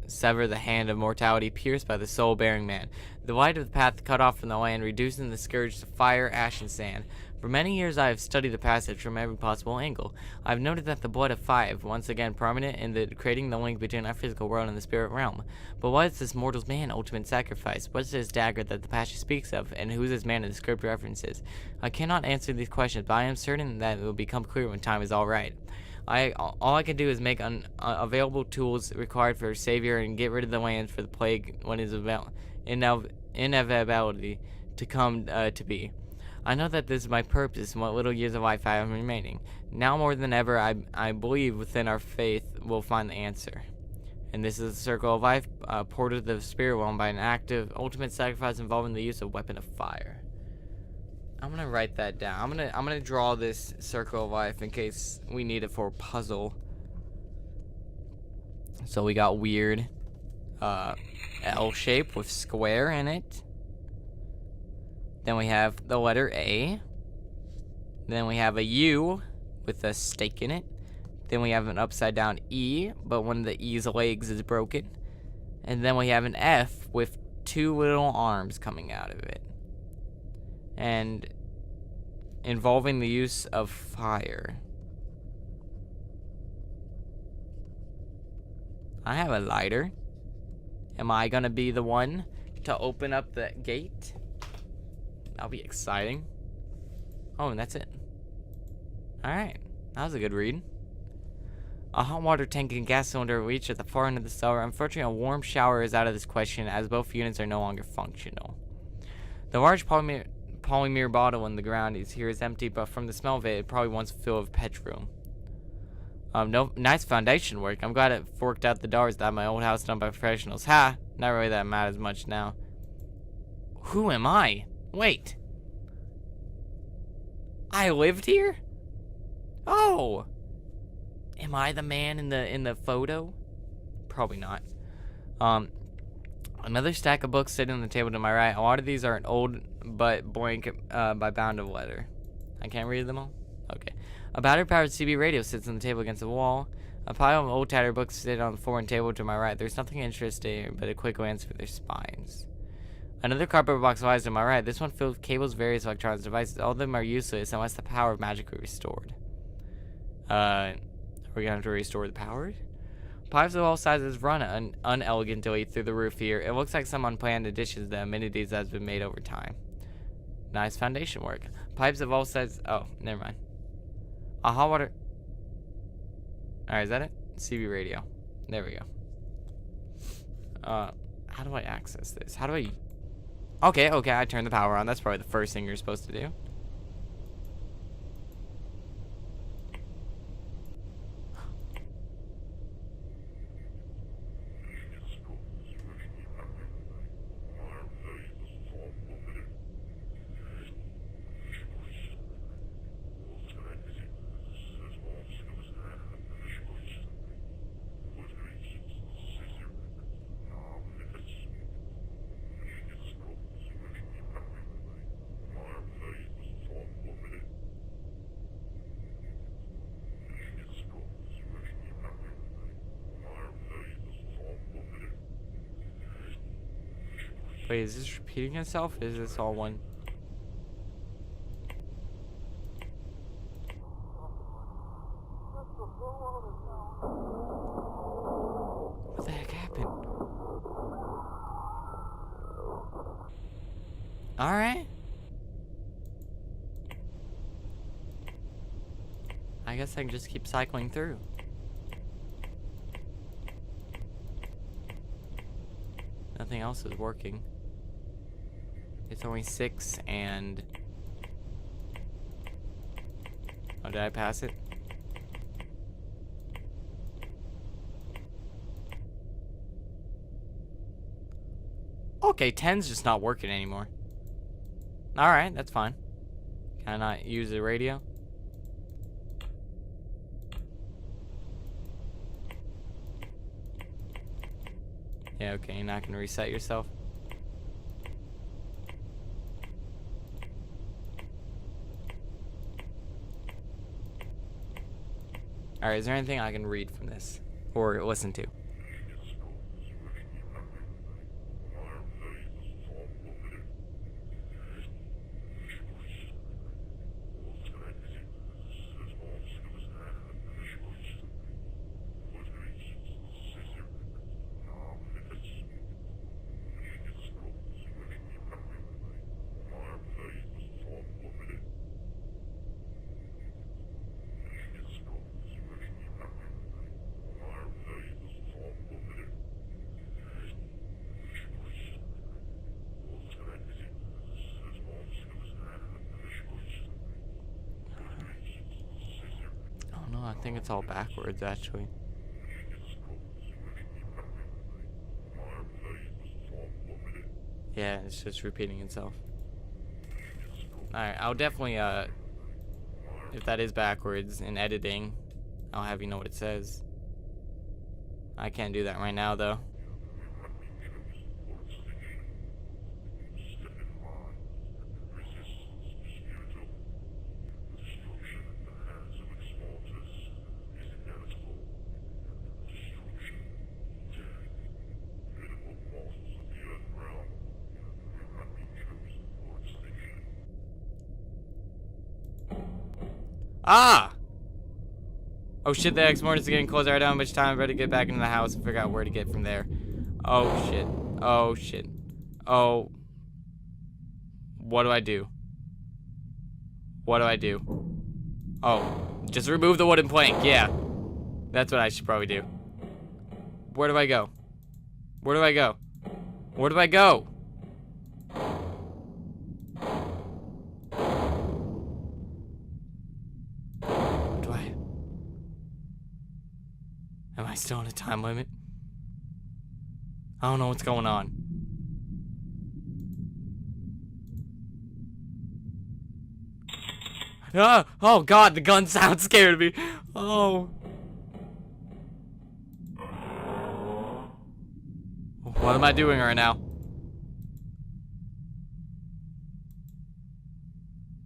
sever the hand of mortality pierced by the soul-bearing man. The light of the path cut off from the land, reducing the scourge to fire, ash, and sand. For many years I have studied the passage from every possible angle. I have noted that the blood of 5, once again prominent in creating the link between our physical world and the spirit realm. But what is this mortal man ultimate sacrifice? What is this dagger that the passage speaks of, and who is this man in the script references? I cannot answer these questions, but I am certain that it will become clear when time is all right. All I can do is make available tools required for a savior and get rid of the lands for the plague when it is inevitability to come to be. I know that this is my purpose and what little years of life I have remaining. Now more than ever, I believe within our faith we'll find the answer. And this is the circle of life, ported to the spirit realm by an active ultimate sacrifice involving the use of weapon of fire. I'm gonna write that down. I'm gonna draw this circle of life in case we need it for a puzzle. So we got weird L shape with square in it. Then we have the letter A. Then we have a U with a stake in it. Then we have an upside down E, but one of the E's legs is broken. And then we have an F with 2 little arms coming out of it. And involving the use of fire. I have a lighter. Am I gonna be the one to open up the gate? That'll be exciting. Oh, and that's it. Alright, that was a good read. A hot water tank and gas cylinder reach at the far end of the cellar. Unfortunately, a warm shower is out of this question as both units are no longer functional. The large polymer bottle in the ground here is empty, but from the smell of it probably once filled with petroleum. No, nice foundation work. I'm glad it forked out the doors that my old house done by professionals. Ha! Not really that matters much now. Who am I? Wait. I lived here? Oh! Am I the man in the photo? Probably not. Another stack of books sitting on the table to my right. A lot of these are an old but blank by bound of letter. I can't read them all? Okay. A battery-powered CB radio sits on the table against the wall. A pile of old tattered books sit on the floor and table to my right. There's nothing interesting but a quick glance for their spines. Another cardboard box lies to my right. This one filled with cables, various electronic devices. All of them are useless unless the power of magic is restored. Are we gonna have to restore the power? Pipes of all sizes run unelegantly through the roof here. It looks like some unplanned additions to amenities that has been made over time. Nice foundation work. Pipes of all sizes. Oh, never mind. A hot water. Alright, is that it? CB radio. There we go. How do I access this? How do I... Okay, I turned the power on. That's probably the first thing you're supposed to do. Wait, is this repeating itself? Is this all one? What the heck happened? Alright. I guess I can just keep cycling through. Nothing else is working. It's only 6 and... Oh, did I pass it? Okay, 10's just not working anymore. Alright, that's fine. Can I not use the radio? Yeah, okay, you're not gonna reset yourself. Alright, is there anything I can read from this? Or listen to? No, I think it's all backwards, actually. Yeah, it's just repeating itself. Alright, I'll definitely, if that is backwards in editing, I'll have you know what it says. I can't do that right now, though. Ah! Oh shit, the Exmortis is getting closer. I don't have much time. I better get back into the house and figure out where to get from there. Oh shit. Oh shit. Oh. What do I do? What do I do? Oh. Just remove the wooden plank. Yeah. That's what I should probably do. Where do I go? Where do I go? Where do I go? Am I still on a time limit? I don't know what's going on. Ah! Oh god, the gun sound scared me. Oh. What am I doing right now?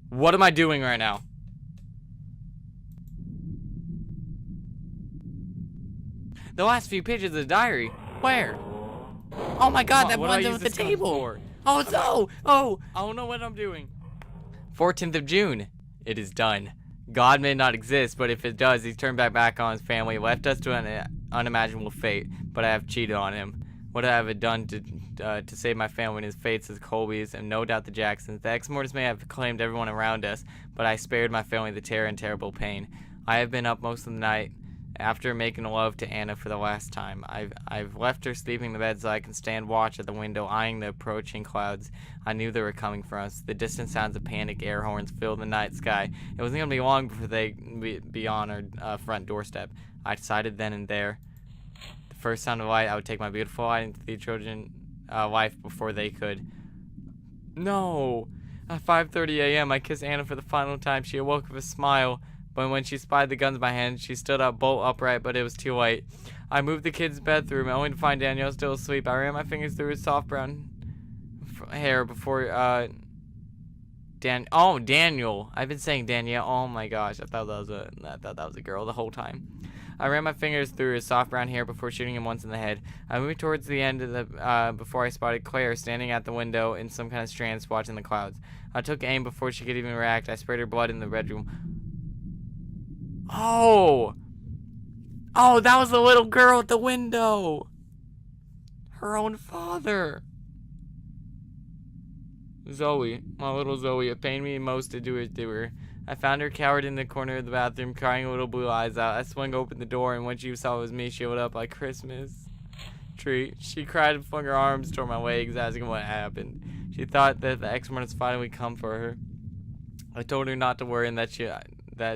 What am I doing right now? The last few pages of the diary. Where? Oh my god, that one's at the table. Oh, no. Oh, I don't know what I'm doing. 14th of June. It is done. God may not exist, but if it does, he's turned back on his family, left us to an unimaginable fate, but I have cheated on him. What have I done to save my family and his fates as Colby's and no doubt the Jacksons? The Exmortis may have claimed everyone around us, but I spared my family the terror and terrible pain. I have been up most of the night after making love to Anna for the last time. I've left her sleeping in the bed so I can stand watch at the window, eyeing the approaching clouds. I knew they were coming for us. The distant sounds of panic air horns filled the night sky. It wasn't going to be long before they'd be on our front doorstep. I decided then and there. The first sound of light, I would take my beautiful light into the Trojan life before they could. No! At 5:30 a.m., I kissed Anna for the final time. She awoke with a smile. But when she spied the guns in my hand, she stood up bolt upright, but it was too late. I moved the kid's bedroom, only to find Danielle still asleep. I ran my fingers through his soft brown hair before, Daniel. I've been saying Danielle. Oh my gosh, I thought that was a girl the whole time. I ran my fingers through his soft brown hair before shooting him once in the head. I moved towards the end of the, before I spotted Claire standing at the window in some kind of trance watching the clouds. I took aim before she could even react. I sprayed her blood in the bedroom. Oh! Oh, that was the little girl at the window! Her own father! Zoe, my little Zoe, it pained me most to do it to her. I found her cowered in the corner of the bathroom, crying little blue eyes out. I swung open the door, and when she saw it was me, she lit up like Christmas tree. She cried and flung her arms toward my legs, asking what happened. She thought that the Exmortis finally come for her. I told her not to worry and that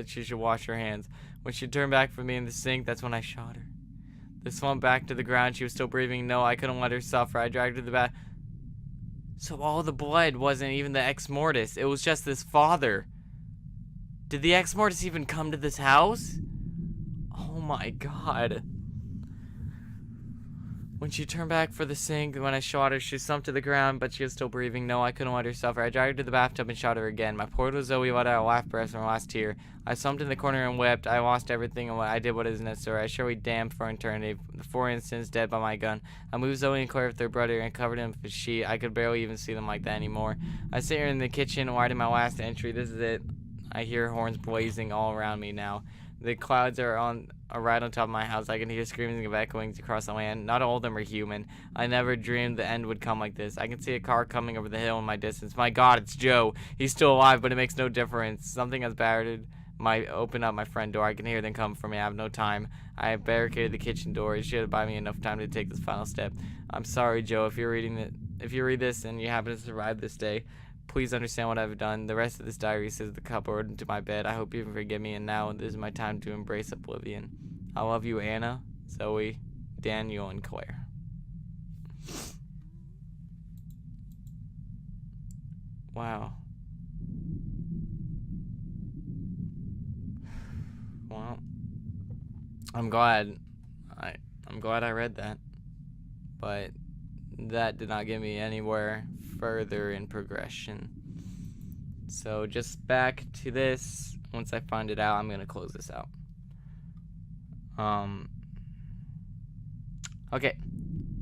she should wash her hands. When she turned back from me in the sink, that's when I shot her. They slumped back to the ground. She was still breathing. No, I couldn't let her suffer. I dragged her to the bath. So all the blood wasn't even the Exmortis. It was just this father. Did the Exmortis even come to this house? Oh my god. When she turned back for the sink, when I shot her, she slumped to the ground, but she was still breathing. No, I couldn't let her suffer. I dragged her to the bathtub and shot her again. My poor little Zoe let out a laugh breath from her last tear. I slumped in the corner and wept. I lost everything, and I did what is necessary. I surely damned for eternity. The 4 instants dead by my gun. I moved Zoe and Claire with their brother and covered him with a sheet. I could barely even see them like that anymore. I sit here in the kitchen, writing my last entry. This is it. I hear horns blazing all around me now. The clouds are right on top of my house. I can hear screaming of echoings across the land. Not all of them are human. I never dreamed the end would come like this. I can see a car coming over the hill in my distance. My god, it's Joe. He's still alive, but it makes no difference. Something has opened up my front door. I can hear them come for me. I have no time. I have barricaded the kitchen door. It should have bought me enough time to take this final step. I'm sorry, Joe, if you read this and you happen to survive this day. Please understand what I've done. The rest of this diary says the cupboard into my bed. I hope you can forgive me, and now this is my time to embrace oblivion. I love you, Anna, Zoe, Daniel, and Claire. Wow. Well, I'm glad I read that, but that did not get me anywhere further in progression. So just back to this. Once I find it out, I'm gonna close this out. Okay,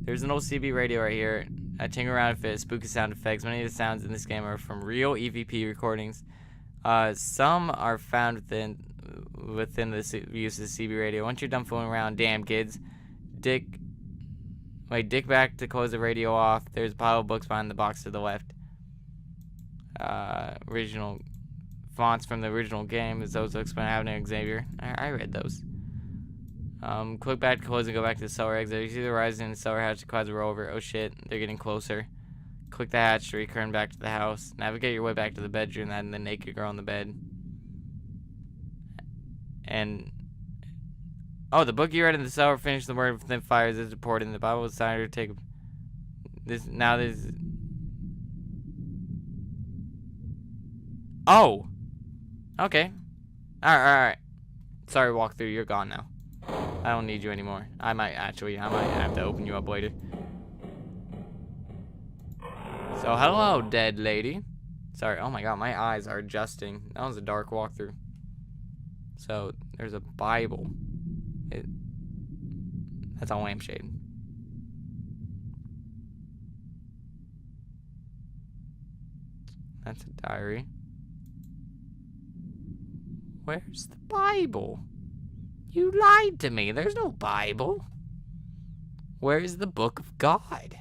there's an old CB radio right here. I tinker around with it, spooky sound effects. Many of the sounds in this game are from real EVP recordings. Some are found within the use of the CB radio. Once you're done fooling around, damn kids, dick back to close the radio off. There's a pile of books behind the box to the left. Original fonts from the original game. Is those books when happening Xavier? I read those. Click back to close and go back to the cellar exit. You see the rising in the cellar hatch. The clouds roll over. Oh shit, they're getting closer. Click the hatch to return back to the house. Navigate your way back to the bedroom and the naked girl in the bed. And oh, the book you read in the cellar finished the word within fires is reported in the Bible. It's time to take this now. This. Oh. Okay. Alright. Sorry, walkthrough. You're gone now. I don't need you anymore. I might have to open you up later. So, hello, dead lady. Sorry. Oh my god, my eyes are adjusting. That was a dark walkthrough. So, there's a Bible. That's a lampshade. That's a diary. Where's the Bible? You lied to me. There's no Bible. Where's the Book of God?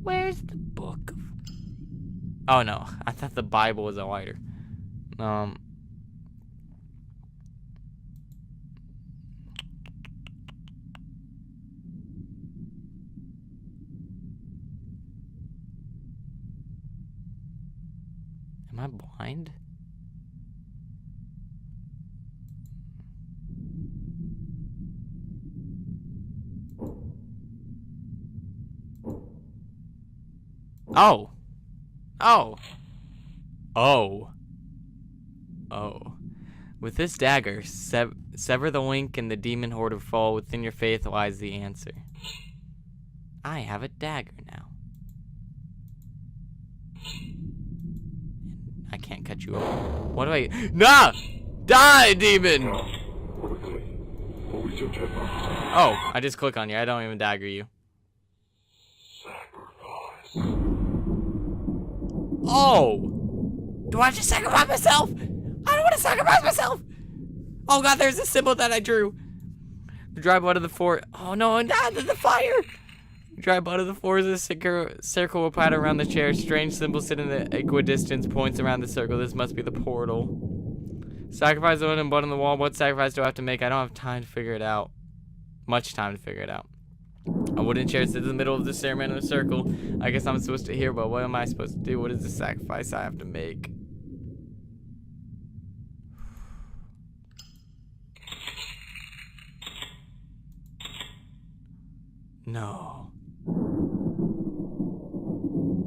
Where's the Book of... Oh no, I thought the Bible was a lighter. Am I blind? Oh. Oh. Oh. Oh. With this dagger, sever the link and the demon horde will fall. Within your faith lies the answer. I have a dagger now. I can't cut you off. What do I... Nah! Die, demon! Quickly, or we don't have much time. Oh, I just click on you. I don't even dagger you. Sacrifice. Oh! Do I have to sacrifice myself? I don't want to sacrifice myself! Oh god, there's a symbol that I drew. The dry blood of the forest. Oh no, not the fire! Dry blood of the forest is a circle will pattern around the chair. Strange symbols sit in the equidistance, points around the circle. This must be the portal. Sacrifice the one and blood on the wall. What sacrifice do I have to make? I don't have time to figure it out. Much time to figure it out. A wooden chair sits in the middle of the ceremonial circle. I guess I'm supposed to hear, but what am I supposed to do? What is the sacrifice I have to make? No.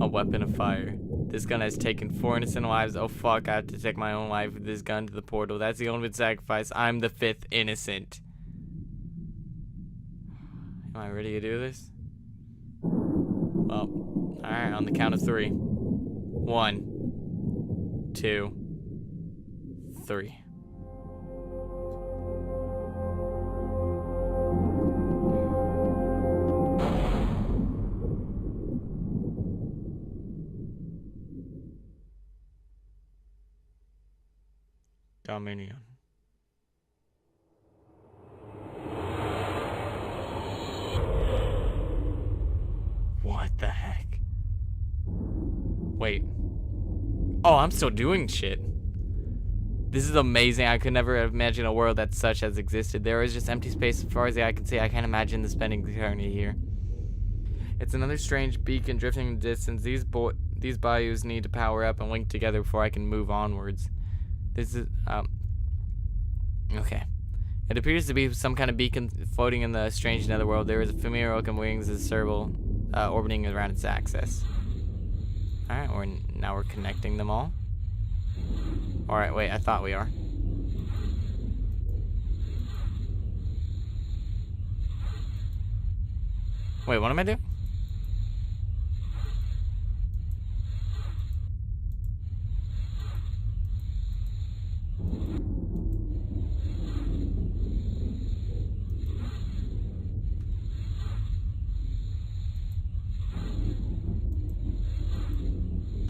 A weapon of fire. This gun has taken 4 innocent lives. Oh fuck, I have to take my own life with this gun to the portal. That's the ultimate sacrifice. I'm the 5th innocent. Am I ready to do this? Well, alright, on the count of 3. 1, 2, 3. Dominion. What the heck? Wait. Oh, I'm still doing shit. This is amazing. I could never imagine a world that such has existed. There is just empty space as far as the eye can see. I can't imagine the spending eternity here. It's another strange beacon drifting in the distance. These bayous need to power up and link together before I can move onwards. This is, okay. It appears to be some kind of beacon floating in the strange netherworld. There is a familiar looking wings as a serval orbiting around its axis. Alright, now we're connecting them all. Alright, wait, I thought we are. Wait, what am I doing?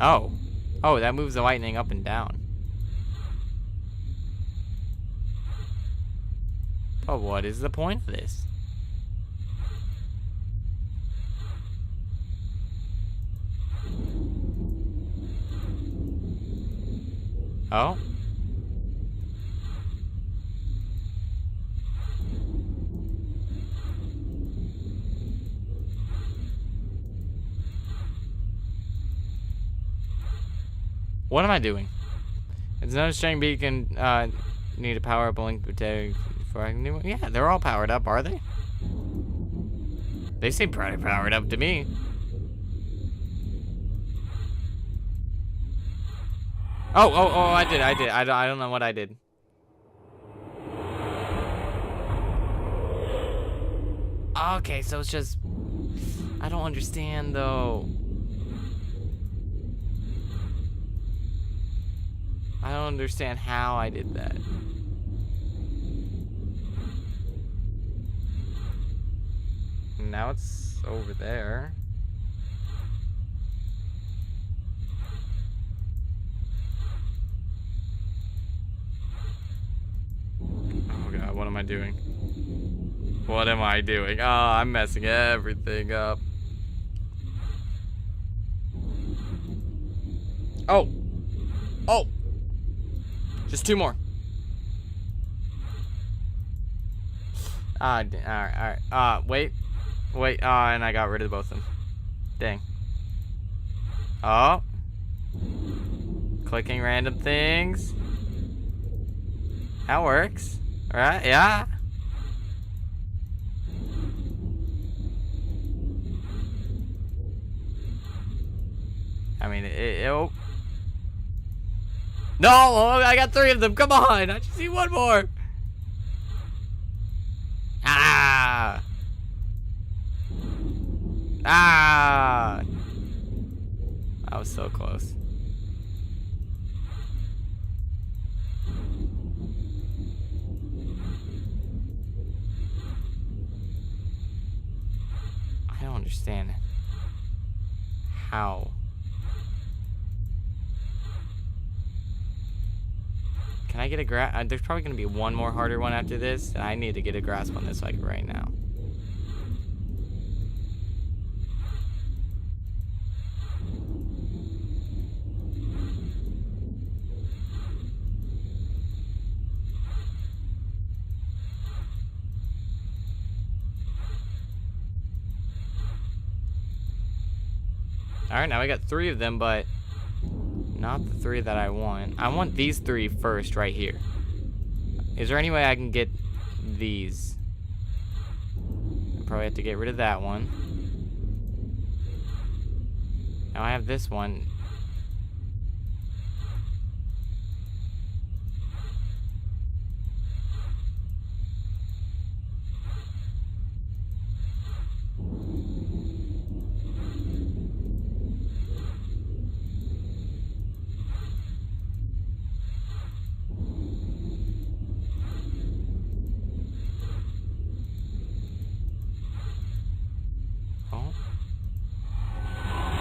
Oh. Oh, that moves the lightning up and down. But what is the point of this? Oh? What am I doing? It's another string beacon. Need to power up a link before I can do it. Yeah, they're all powered up, are they? They seem pretty powered up to me. Oh, I did. I don't know what I did. Okay, so it's just... I don't understand, though. I don't understand how I did that. Now it's over there. Oh god, what am I doing? What am I doing? Oh, I'm messing everything up. Oh! Oh! Just 2 more. Alright. Wait. And I got rid of both of them. Dang. Oh. Clicking random things. That works. Alright, yeah. I mean, oh. No, I got 3 of them. Come on. I just need 1 more. Ah. Ah. I was so close. I don't understand how. Can I get a grasp? There's probably going to be 1 more harder one after this, and I need to get a grasp on this like right now. Alright, now we got 3 of them, but not the 3 that I want. I want these 3 first, right here. Is there any way I can get these? I probably have to get rid of that one. Now I have this one.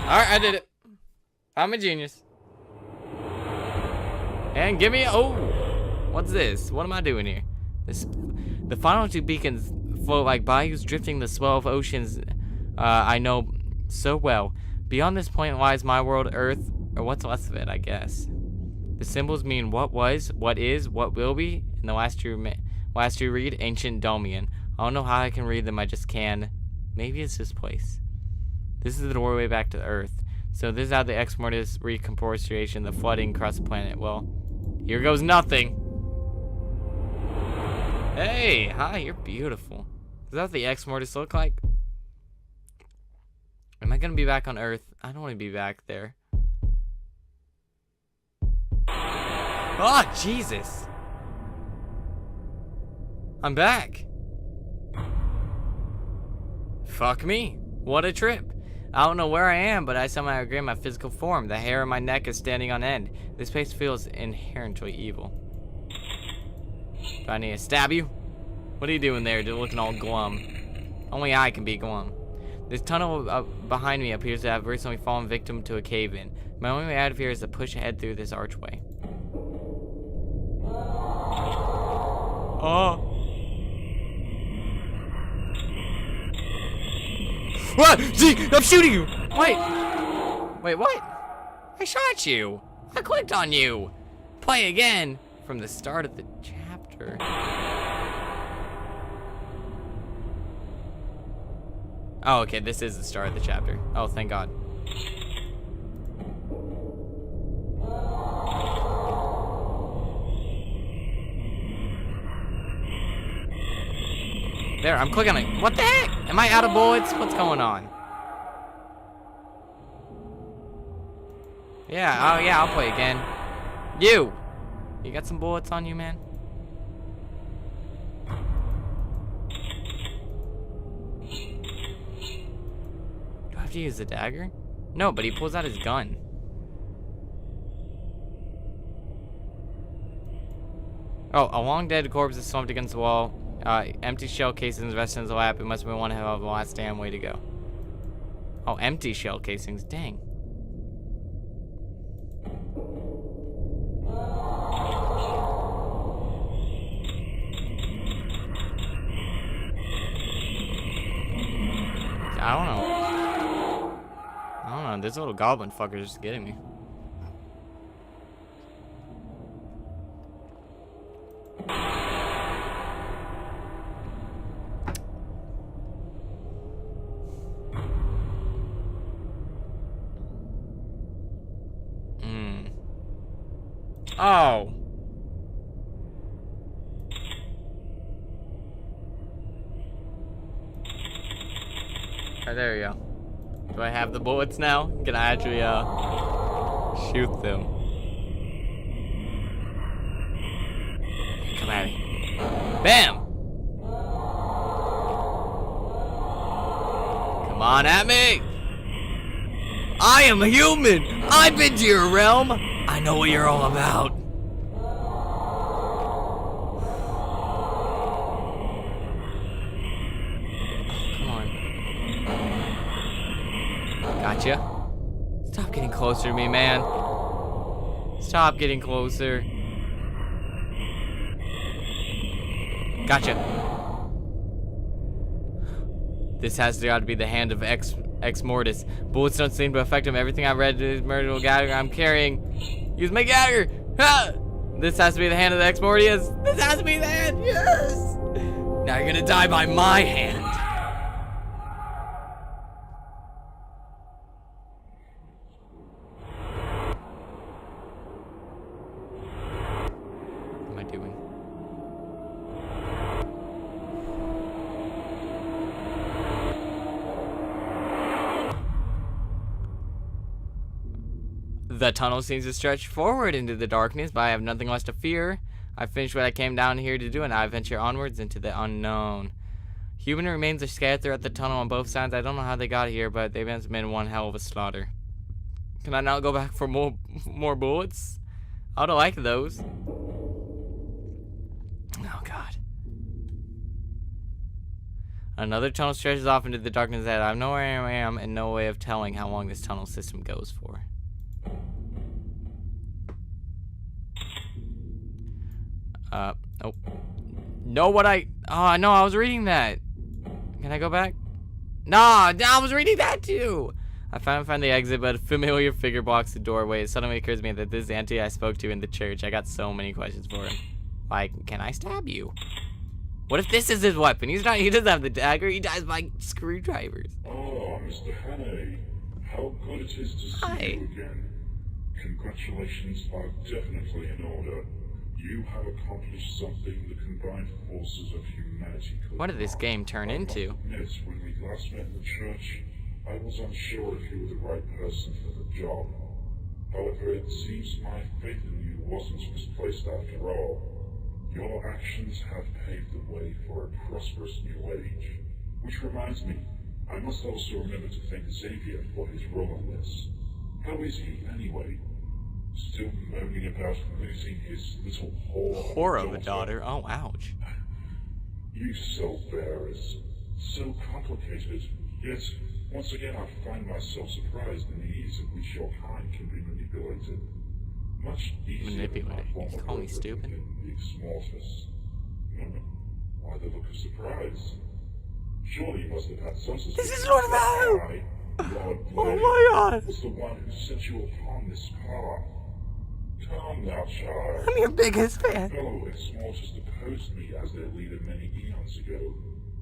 Alright, I did it. I'm a genius. And give me what's this? What am I doing here? The final two beacons float like bayous drifting the swell of oceans I know so well. Beyond this point lies my world, Earth, or what's left of it, I guess. The symbols mean what was, what is, what will be, and the last two read Ancient Domian. I don't know how I can read them, I just can. Maybe it's this place. This is the doorway back to Earth. So this is how the Exmortis recomposition, the flooding across the planet. Well, here goes nothing. Hey, hi, you're beautiful. Is that what the Exmortis look like? Am I gonna be back on Earth? I don't want to be back there. Oh, Jesus. I'm back. Fuck me. What a trip. I don't know where I am, but I somehow agree in my physical form. The hair on my neck is standing on end. This place feels inherently evil. Do I need to stab you? What are you doing there? Just looking all glum. Only I can be glum. This tunnel behind me appears to have recently fallen victim to a cave-in. My only way out of here is to push ahead through this archway. Oh. What? See, I'm shooting you! Wait, what? I shot you! I clicked on you! Play again! From the start of the chapter. Oh, okay, this is the start of the chapter. Oh, thank God. There, I'm clicking on it. What the heck? Am I out of bullets? What's going on? Yeah, oh yeah, I'll play again. You got some bullets on you, man? Do I have to use the dagger? No, but he pulls out his gun. Oh, a long dead corpse is slumped against the wall. Empty shell casings resting in the lap. It must have been one hell of a last damn way to go. Oh, empty shell casings. Dang. I don't know. This little goblin fucker is just getting me. Oh. Oh, there you go. Do I have the bullets now? Can I actually, shoot them? Come at me. Bam! Come on at me! I am a human! I've been to your realm! I know what you're all about. Come on. Gotcha. Stop getting closer to me, man. Stop getting closer. Gotcha. This has got to be the hand of Exmortis. Bullets don't seem to affect him. Everything I read is murder dagger I'm carrying. Use my dagger. Ah! This has to be the hand of the Exmortis. This has to be the hand. Yes. Now you're gonna die by my hand. What am I doing? The tunnel seems to stretch forward into the darkness, but I have nothing less to fear. I finished what I came down here to do, and I venture onwards into the unknown. Human remains are scattered throughout the tunnel on both sides. I don't know how they got here, but they've been one hell of a slaughter. Can I now go back for more bullets? I would like those. Oh, God. Another tunnel stretches off into the darkness ahead. I have no where I am and no way of telling how long this tunnel system goes for. Oh. No, what I... Oh, no, I was reading that. Can I go back? No, I was reading that too. I finally find the exit, but a familiar figure blocks the doorway. It suddenly occurs to me that this auntie I spoke to in the church. I got so many questions for him. Like, can I stab you? What if this is his weapon? He doesn't have the dagger. He dies by screwdrivers. Oh, Mr. Hannay. How good it is to see you again. Congratulations are definitely in order. You have accomplished something the combined forces of humanity could What did this not. game turn into? Yes, when we last met in the church, I was unsure if you were the right person for the job. However, it seems my faith in you wasn't misplaced after all. Your actions have paved the way for a prosperous new age. Which reminds me, I must also remember to thank Xavier for his role in this. How is he, anyway? Still moaning about losing his little Whore of a daughter. Oh, ouch. You soul-bearers. So complicated. Yet, once again I find myself surprised in the ease at which your kind can be manipulated. Much easier than my Manipulated? former You call me brother stupid? in the Exmortis. Why the look of surprise? Surely you must have had some suspicion. This is not about I, Lord Oh Blade, my God. was the one who sent you upon this path. Come now, child. I'm your biggest fan. Fellow Exmortis deposed me as their leader many eons ago.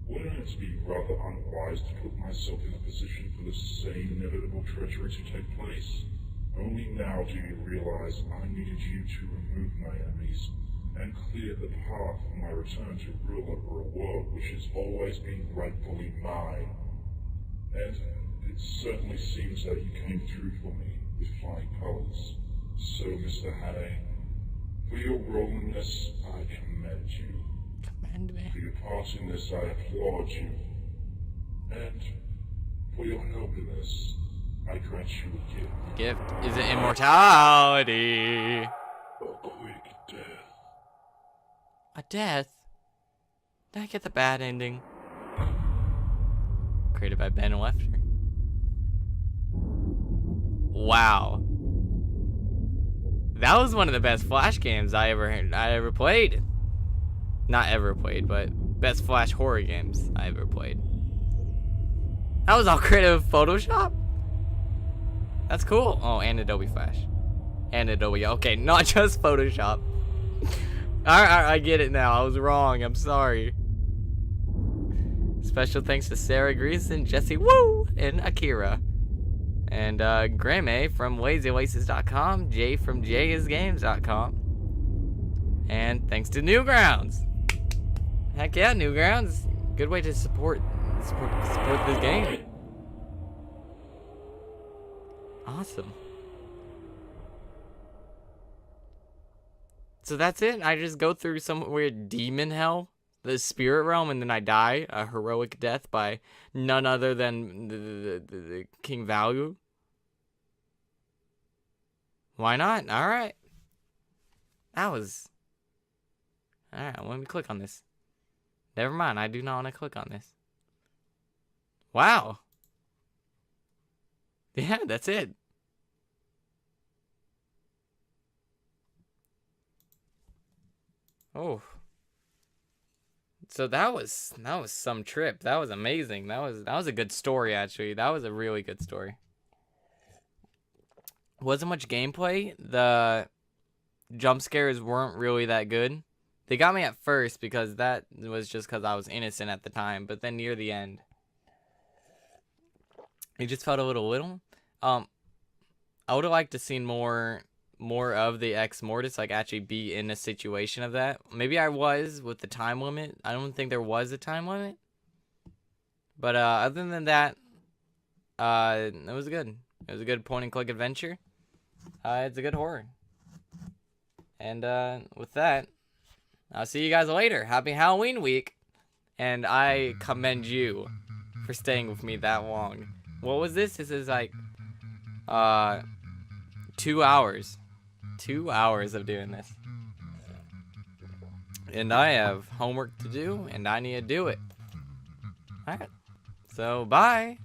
Wouldn't it be rather unwise to put myself in a position for the same inevitable treachery to take place? Only now do you realize I needed you to remove my enemies and clear the path for my return to rule over a world which has always been rightfully mine. And it certainly seems that you came through for me with flying colors. So, Mr. Hannay, for your role in this, I commend you. Commend me. For your part in this, I applaud you. And for your help in this, I grant you a gift. Gift is it immortality? A quick death. A death? Did I get the bad ending? Created by Ben Lefter. Wow. That was one of the best Flash games I ever played. Not ever played, but best Flash horror games I ever played. That was all creative Photoshop? That's cool. Oh, and Adobe Flash. And Adobe. Okay, not just Photoshop. Alright, I get it now. I was wrong. I'm sorry. Special thanks to Sarah Greason, Jesse Woo, and Akira. And Graham from LazyOasis.com, Jay from JayIsGames.com. And thanks to Newgrounds. Heck yeah, Newgrounds. Good way to support this game. Awesome. So that's it. I just go through some weird demon hell, the spirit realm, and then I die a heroic death by none other than the King Value. Why not? All right. That was. All right. Let me click on this. Never mind. I do not want to click on this. Wow. Yeah, that's it. Oh. So that was some trip. That was amazing. That was a good story actually. That was a really good story. Wasn't much gameplay. The jump scares weren't really that good. They got me at first because that was just because I was innocent at the time, but then near the end it just felt a little. I would have liked to seen more of the Exmortis, like actually be in a situation of that. Maybe I was with the time limit. I don't think there was a time limit. But other than that, it was good. It was a good point and click adventure. It's a good horror. And with that, I'll see you guys later. Happy Halloween week. And I commend you for staying with me that long. What was this? This is like 2 hours. 2 hours of doing this. And I have homework to do, and I need to do it. Alright. So, bye.